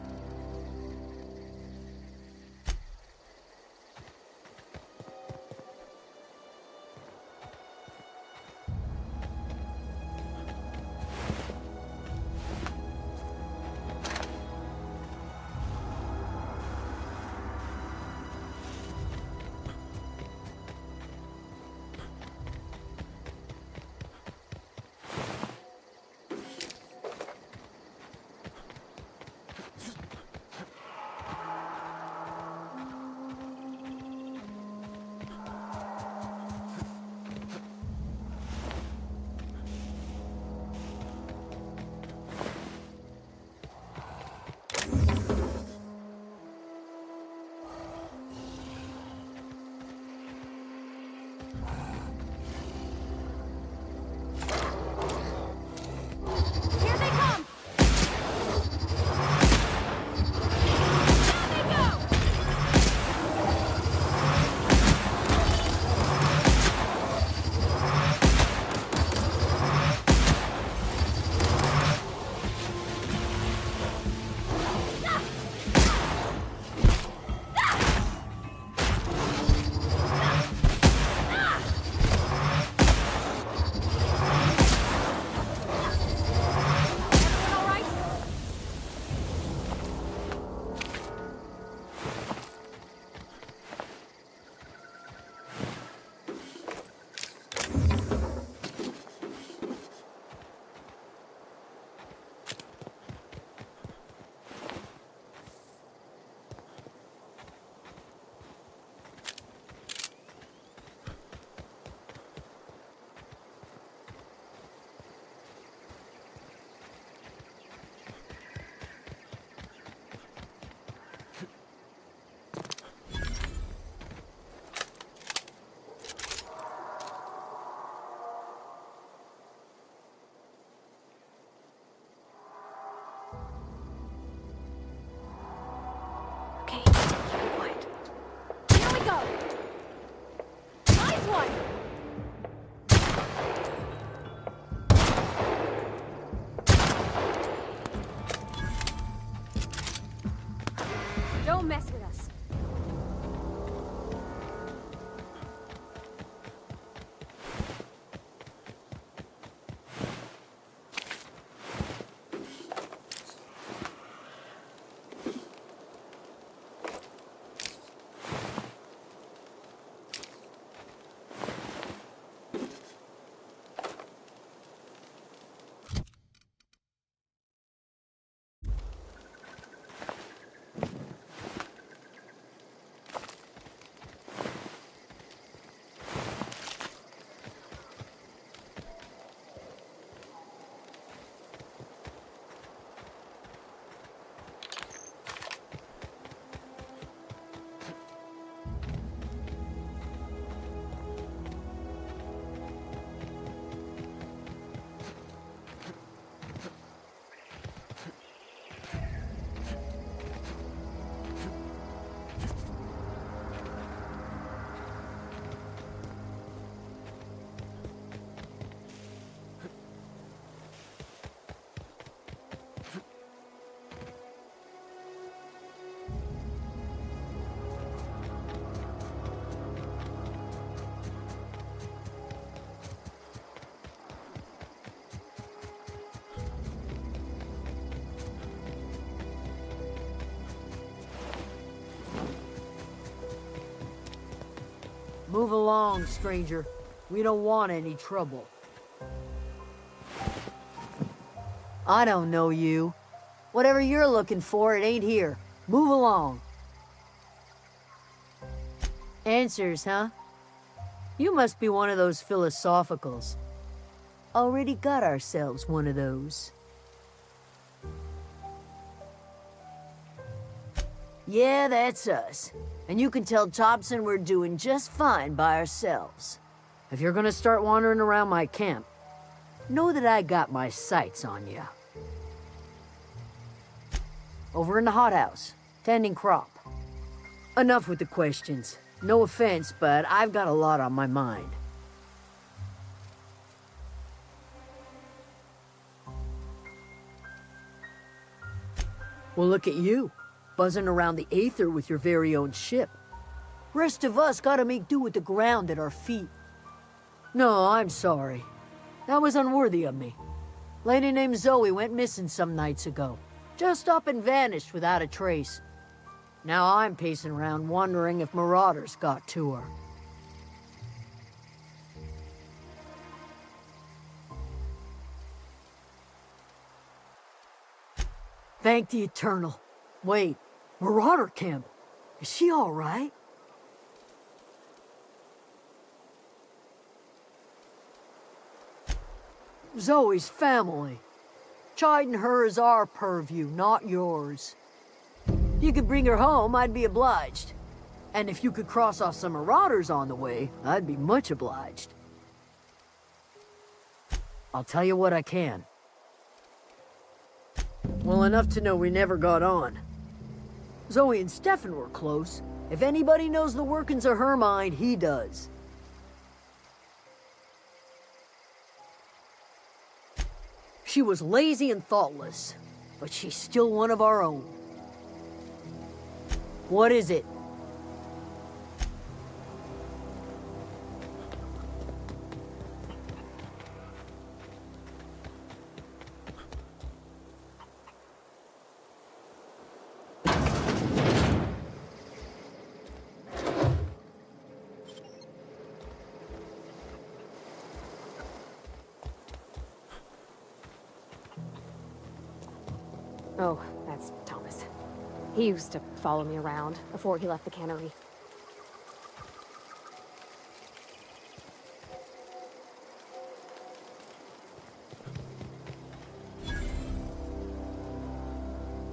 K: Don't mess with us.
C: Move along, stranger. We don't want any trouble. I don't know you. Whatever you're looking for, it ain't here. Move along. Answers, huh? You must be one of those philosophicals. Already got ourselves one of those. Yeah, that's us. And you can tell Thompson we're doing just fine by ourselves. If you're gonna start wandering around my camp, know that I got my sights on you. Over in the hothouse, tending crop. Enough with the questions. No offense, but I've got a lot on my mind. Well, look at you, buzzing around the Aether with your very own ship. Rest of us gotta make do with the ground at our feet. No, I'm sorry. That was unworthy of me. Lady named Zoe went missing some nights ago. Just up and vanished without a trace. Now I'm pacing around wondering if marauders got to her. Thank the Eternal. Wait, Marauder Camp? Is she all right? Zoe's family. Chiding her is our purview, not yours. If you could bring her home, I'd be obliged. And if you could cross off some marauders on the way, I'd be much obliged. I'll tell you what I can. Well, enough to know we never got on. Zoe and Stefan were close. If anybody knows the workings of her mind, he does. She was lazy and thoughtless, but she's still one of our own. What is it?
K: Oh, that's Thomas. He used to follow me around before he left the cannery.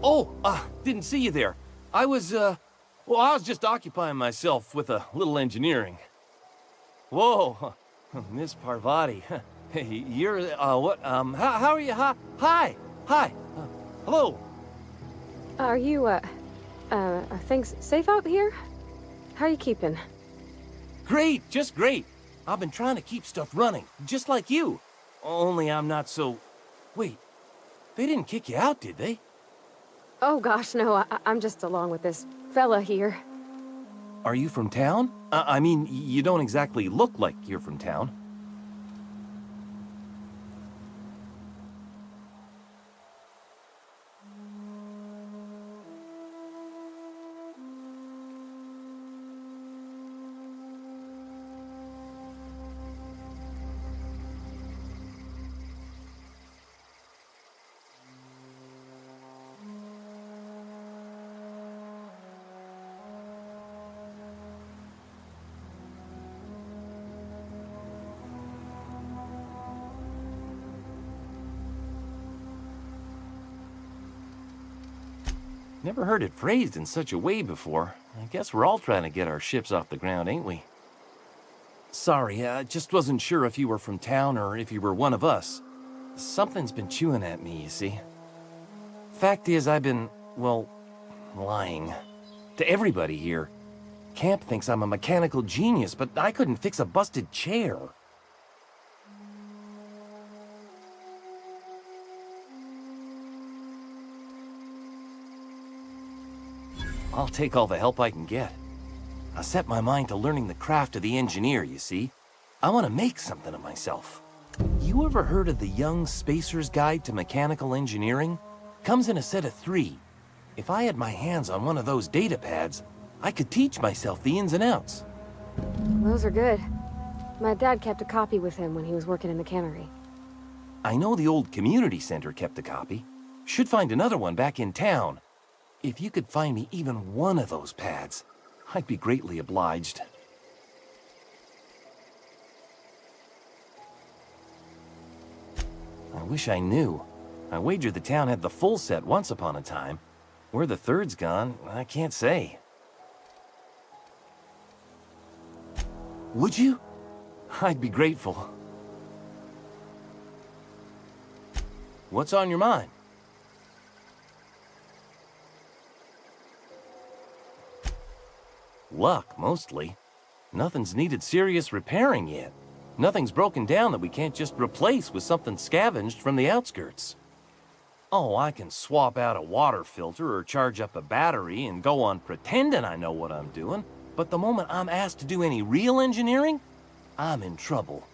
S: Oh, didn't see you there. I was just occupying myself with a little engineering. Whoa, Miss Parvati. Hey, you're, what, how are you? Hi. Hello.
K: Are you, are things safe out here? How are you keeping?
S: Great, just great. I've been trying to keep stuff running, just like you. Only I'm not so... Wait, they didn't kick you out, did they?
K: Oh gosh, no, I'm just along with this fella here.
S: Are you from town? I mean, you don't exactly look like you're from town. Never heard it phrased in such a way before. I guess we're all trying to get our ships off the ground, ain't we? Sorry, I just wasn't sure if you were from town or if you were one of us. Something's been chewing at me, you see. Fact is, I've been, well, lying. To everybody here. Camp thinks I'm a mechanical genius, but I couldn't fix a busted chair. I'll take all the help I can get. I set my mind to learning the craft of the engineer, you see. I want to make something of myself. You ever heard of the Young Spacer's Guide to Mechanical Engineering? Comes in a set of 3. If I had my hands on one of those data pads, I could teach myself the ins and outs.
K: Those are good. My dad kept a copy with him when he was working in the cannery.
S: I know the old community center kept a copy. Should find another one back in town. If you could find me even one of those pads, I'd be greatly obliged. I wish I knew. I wager the town had the full set once upon a time. Where the third's gone, I can't say. Would you? I'd be grateful. What's on your mind? Luck, mostly. Nothing's needed serious repairing yet. Nothing's broken down that we can't just replace with something scavenged from the outskirts. Oh, I can swap out a water filter or charge up a battery and go on pretending I know what I'm doing, but the moment I'm asked to do any real engineering, I'm in trouble.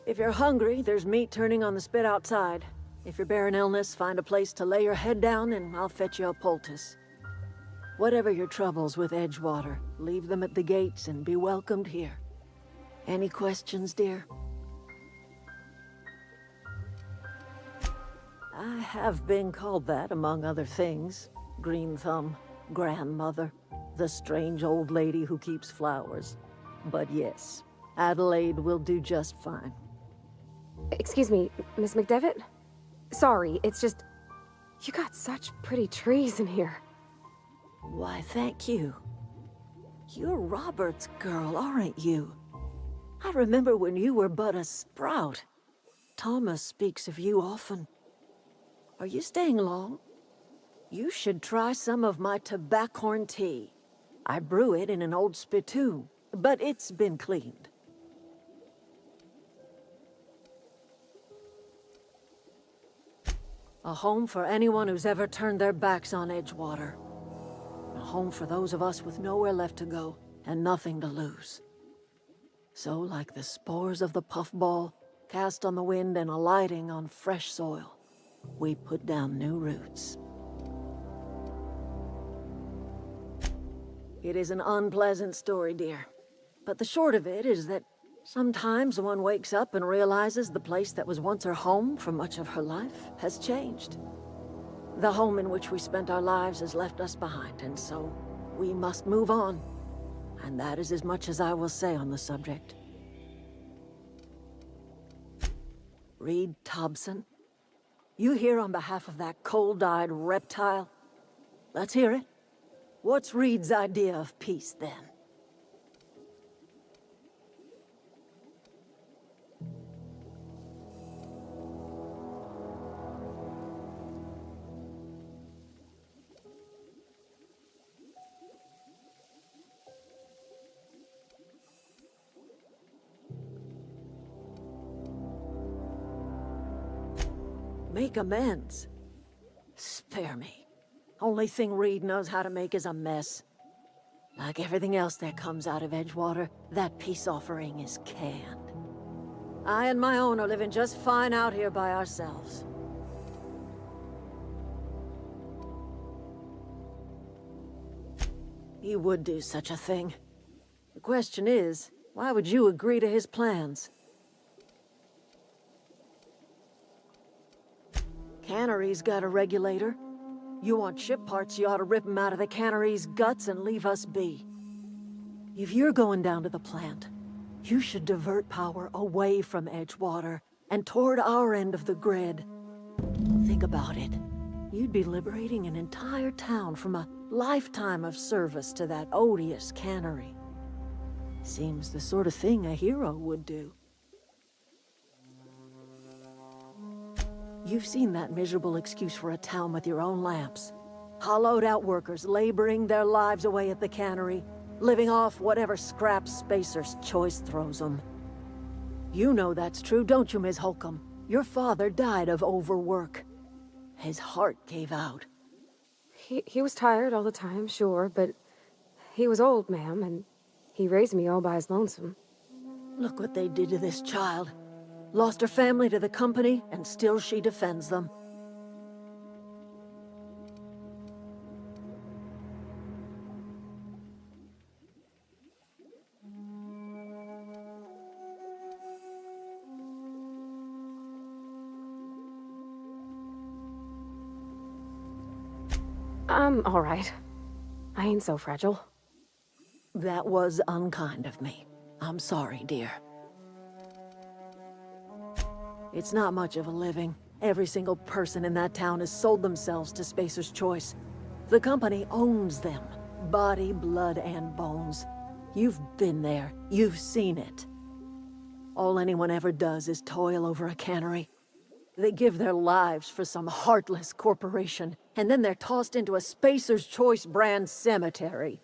F: If you're hungry, there's meat turning on the spit outside. If you're bearing illness, find a place to lay your head down and I'll fetch you a poultice. Whatever your troubles with Edgewater, leave them at the gates and be welcomed here. Any questions, dear? I have been called that, among other things. Green Thumb, grandmother, the strange old lady who keeps flowers. But yes, Adelaide will do just fine.
K: Excuse me, Miss McDevitt? Sorry, it's just... You got such pretty trees in here.
F: Why, thank you. You're Robert's girl, aren't you? I remember when you were but a sprout. Thomas speaks of you often. Are you staying long? You should try some of my tobaccorn tea. I brew it in an old spittoon, but it's been cleaned. A home for anyone who's ever turned their backs on Edgewater. A home for those of us with nowhere left to go and nothing to lose. So, like the spores of the puffball, cast on the wind and alighting on fresh soil, we put down new roots. It is an unpleasant story, dear. But the short of it is that sometimes one wakes up and realizes the place that was once her home for much of her life has changed. The home in which we spent our lives has left us behind, and so we must move on. And that is as much as I will say on the subject. Reed Thompson, you here on behalf of that cold-eyed reptile? Let's hear it. What's Reed's idea of peace, then? Make amends? Spare me. Only thing Reed knows how to make is a mess. Like everything else that comes out of Edgewater, that peace offering is canned. I and my own are living just fine out here by ourselves. He would do such a thing. The question is, why would you agree to his plans? Cannery's got a regulator. You want ship parts, you ought to rip them out of the cannery's guts and leave us be. If you're going down to the plant, you should divert power away from Edgewater and toward our end of the grid. Think about it. You'd be liberating an entire town from a lifetime of service to that odious cannery. Seems the sort of thing a hero would do. You've seen that miserable excuse for a town with your own lamps. Hollowed-out workers laboring their lives away at the cannery, living off whatever scraps Spacer's Choice throws them. You know that's true, don't you, Ms. Holcomb? Your father died of overwork. His heart gave out.
K: He was tired all the time, sure, but he was old, ma'am, and he raised me all by his lonesome.
F: Look what they did to this child. Lost her family to the company, and still she defends them.
K: I'm all right. I ain't so fragile.
F: That was unkind of me. I'm sorry, dear. It's not much of a living. Every single person in that town has sold themselves to Spacer's Choice. The company owns them. Body, blood, and bones. You've been there. You've seen it. All anyone ever does is toil over a cannery. They give their lives for some heartless corporation, and then they're tossed into a Spacer's Choice brand cemetery.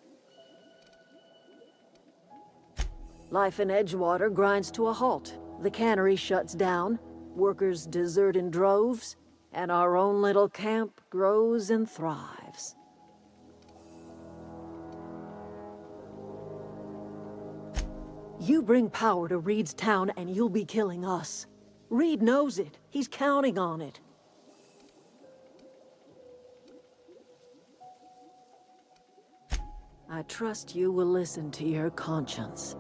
F: Life in Edgewater grinds to a halt. The cannery shuts down, workers desert in droves, and our own little camp grows and thrives. You bring power to Reed's town and you'll be killing us. Reed knows it. He's counting on it. I trust you will listen to your conscience.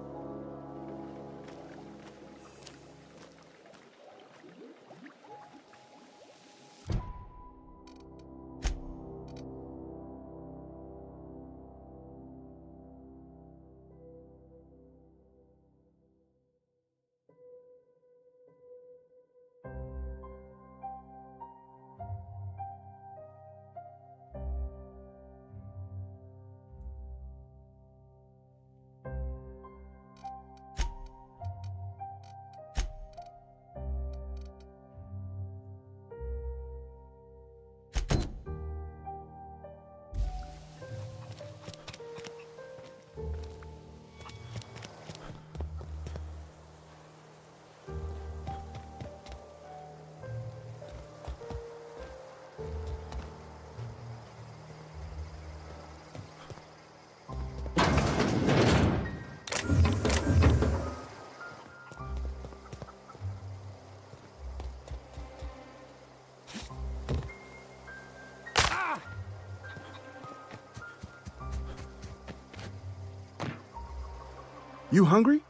E: You hungry?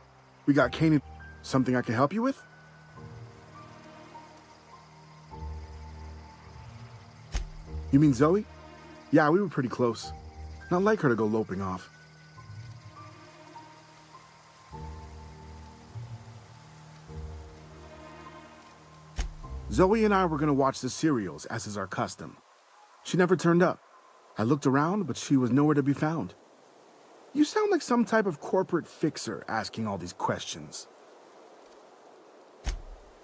E: We got Kanan. Something I can help you with? You mean Zoe? Yeah, we were pretty close. Not like her to go loping off. Zoe and I were gonna watch the serials, as is our custom. She never turned up. I looked around, but she was nowhere to be found. You sound like some type of corporate fixer asking all these questions.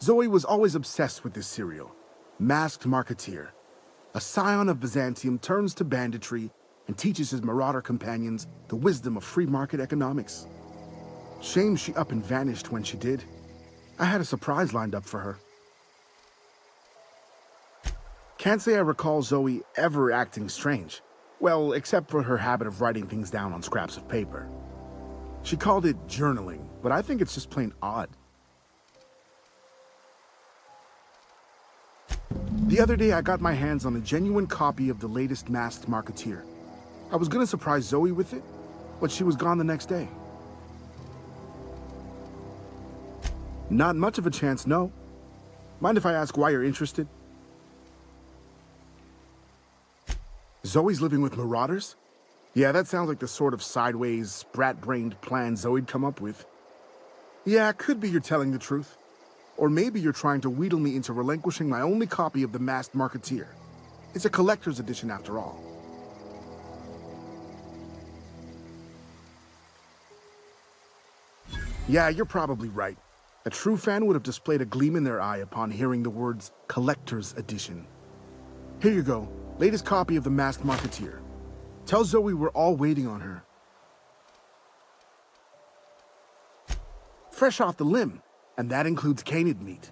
E: Zoe was always obsessed with this serial. Masked Marketeer. A scion of Byzantium turns to banditry and teaches his marauder companions the wisdom of free market economics. Shame she up and vanished when she did. I had a surprise lined up for her. Can't say I recall Zoe ever acting strange. Well, except for her habit of writing things down on scraps of paper. She called it journaling, but I think it's just plain odd. The other day, I got my hands on a genuine copy of the latest Masked Marketeer. I was gonna surprise Zoe with it, but she was gone the next day. Not much of a chance, no. Mind if I ask why you're interested? Zoe's living with marauders? Yeah, that sounds like the sort of sideways, sprat-brained plan Zoe'd come up with. Yeah, could be you're telling the truth. Or maybe you're trying to wheedle me into relinquishing my only copy of the Masked Marketeer. It's a collector's edition after all. Yeah, you're probably right. A true fan would have displayed a gleam in their eye upon hearing the words collector's edition. Here you go. Latest copy of the Masked Marketeer. Tell Zoe we're all waiting on her. Fresh off the limb, and that includes canid meat.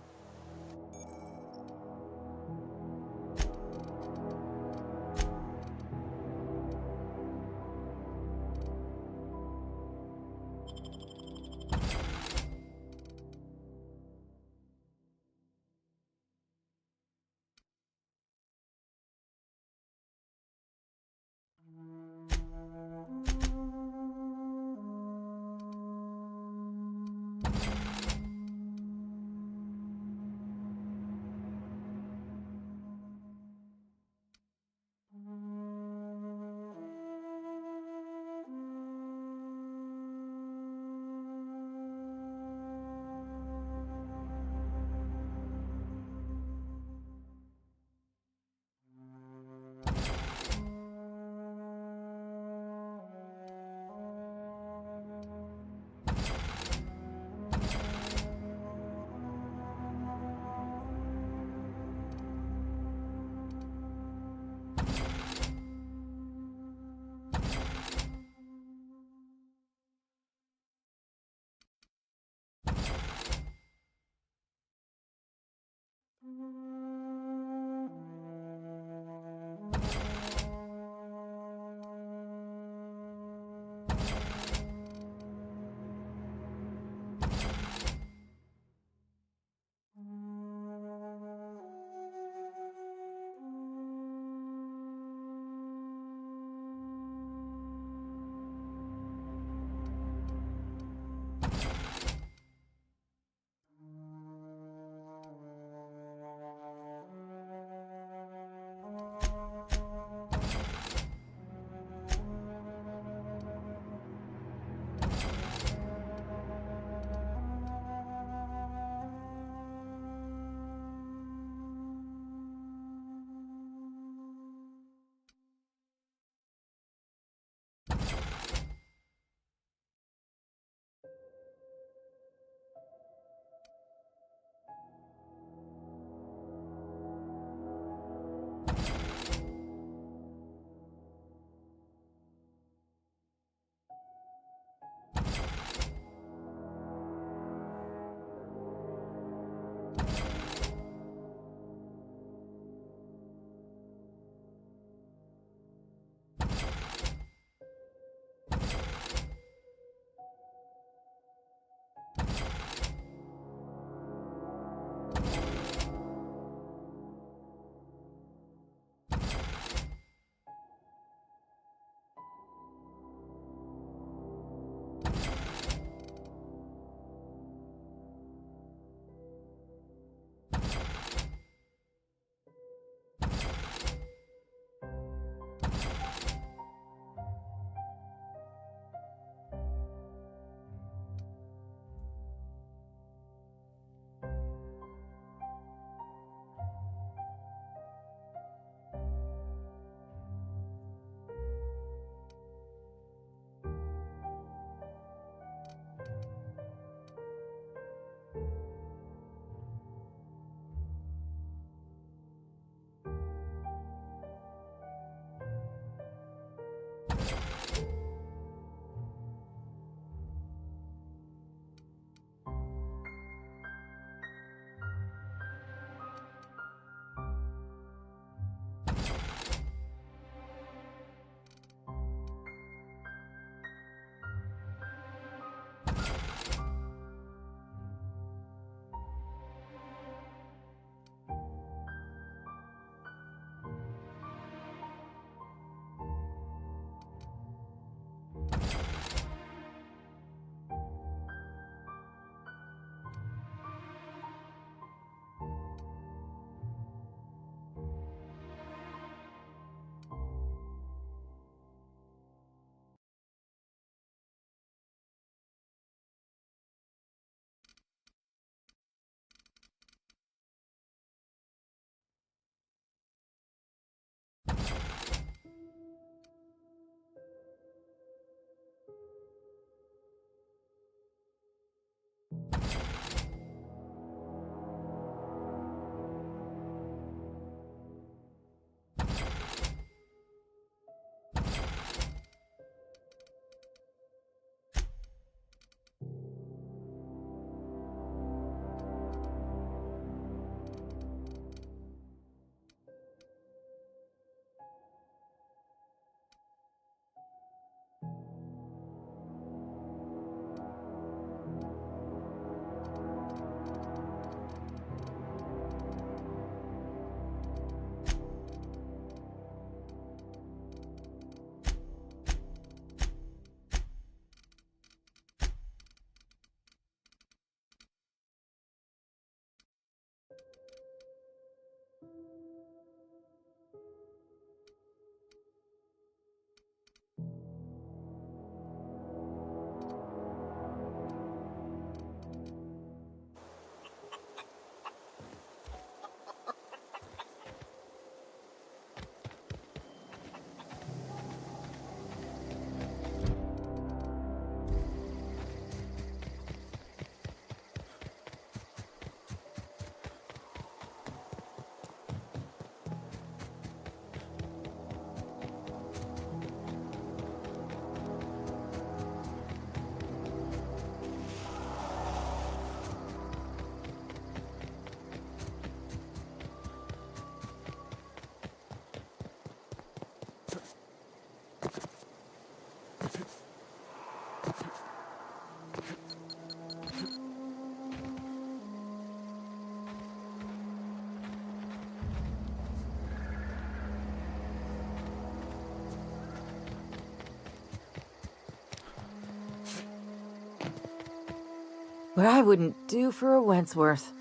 A: what I wouldn't do for a Wentworth.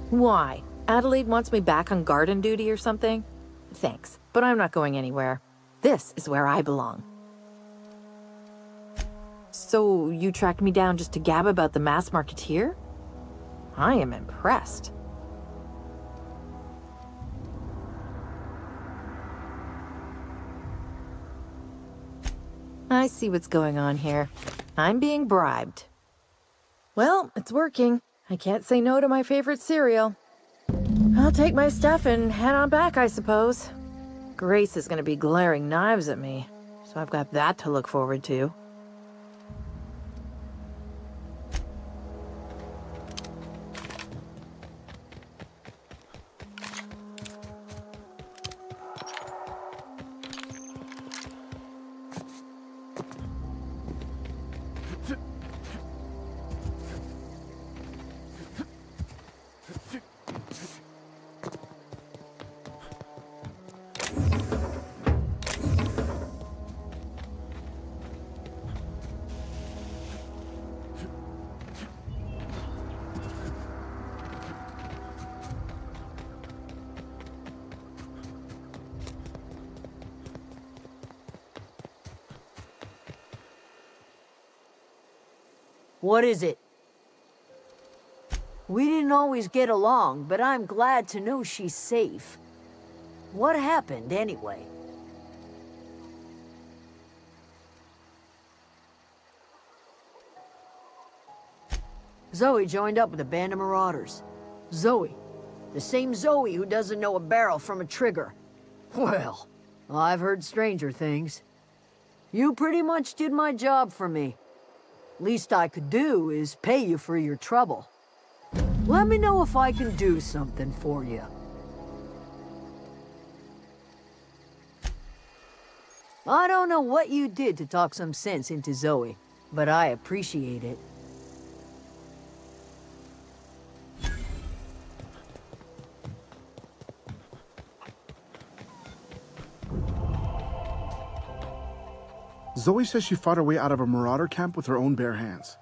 A: Why? Adelaide wants me back on garden duty or something? Thanks, but I'm not going anywhere. This is where I belong. So, you tracked me down just to gab about the mass marketeer? I am impressed. I see what's going on here. I'm being bribed. Well, it's working. I can't say no to my favorite cereal. I'll take my stuff and head on back, I suppose. Grace is gonna be glaring knives at me, so I've got that to look forward to.
C: What is it? We didn't always get along, but I'm glad to know she's safe. What happened, anyway? Zoe joined up with a band of marauders. Zoe. The same Zoe who doesn't know a barrel from a trigger. Well, I've heard stranger things. You pretty much did my job for me. Least I could do is pay you for your trouble. Let me know if I can do something for you. I don't know what you did to talk some sense into Zoe, but I appreciate it.
E: Zoe says she fought her way out of a marauder camp with her own bare hands.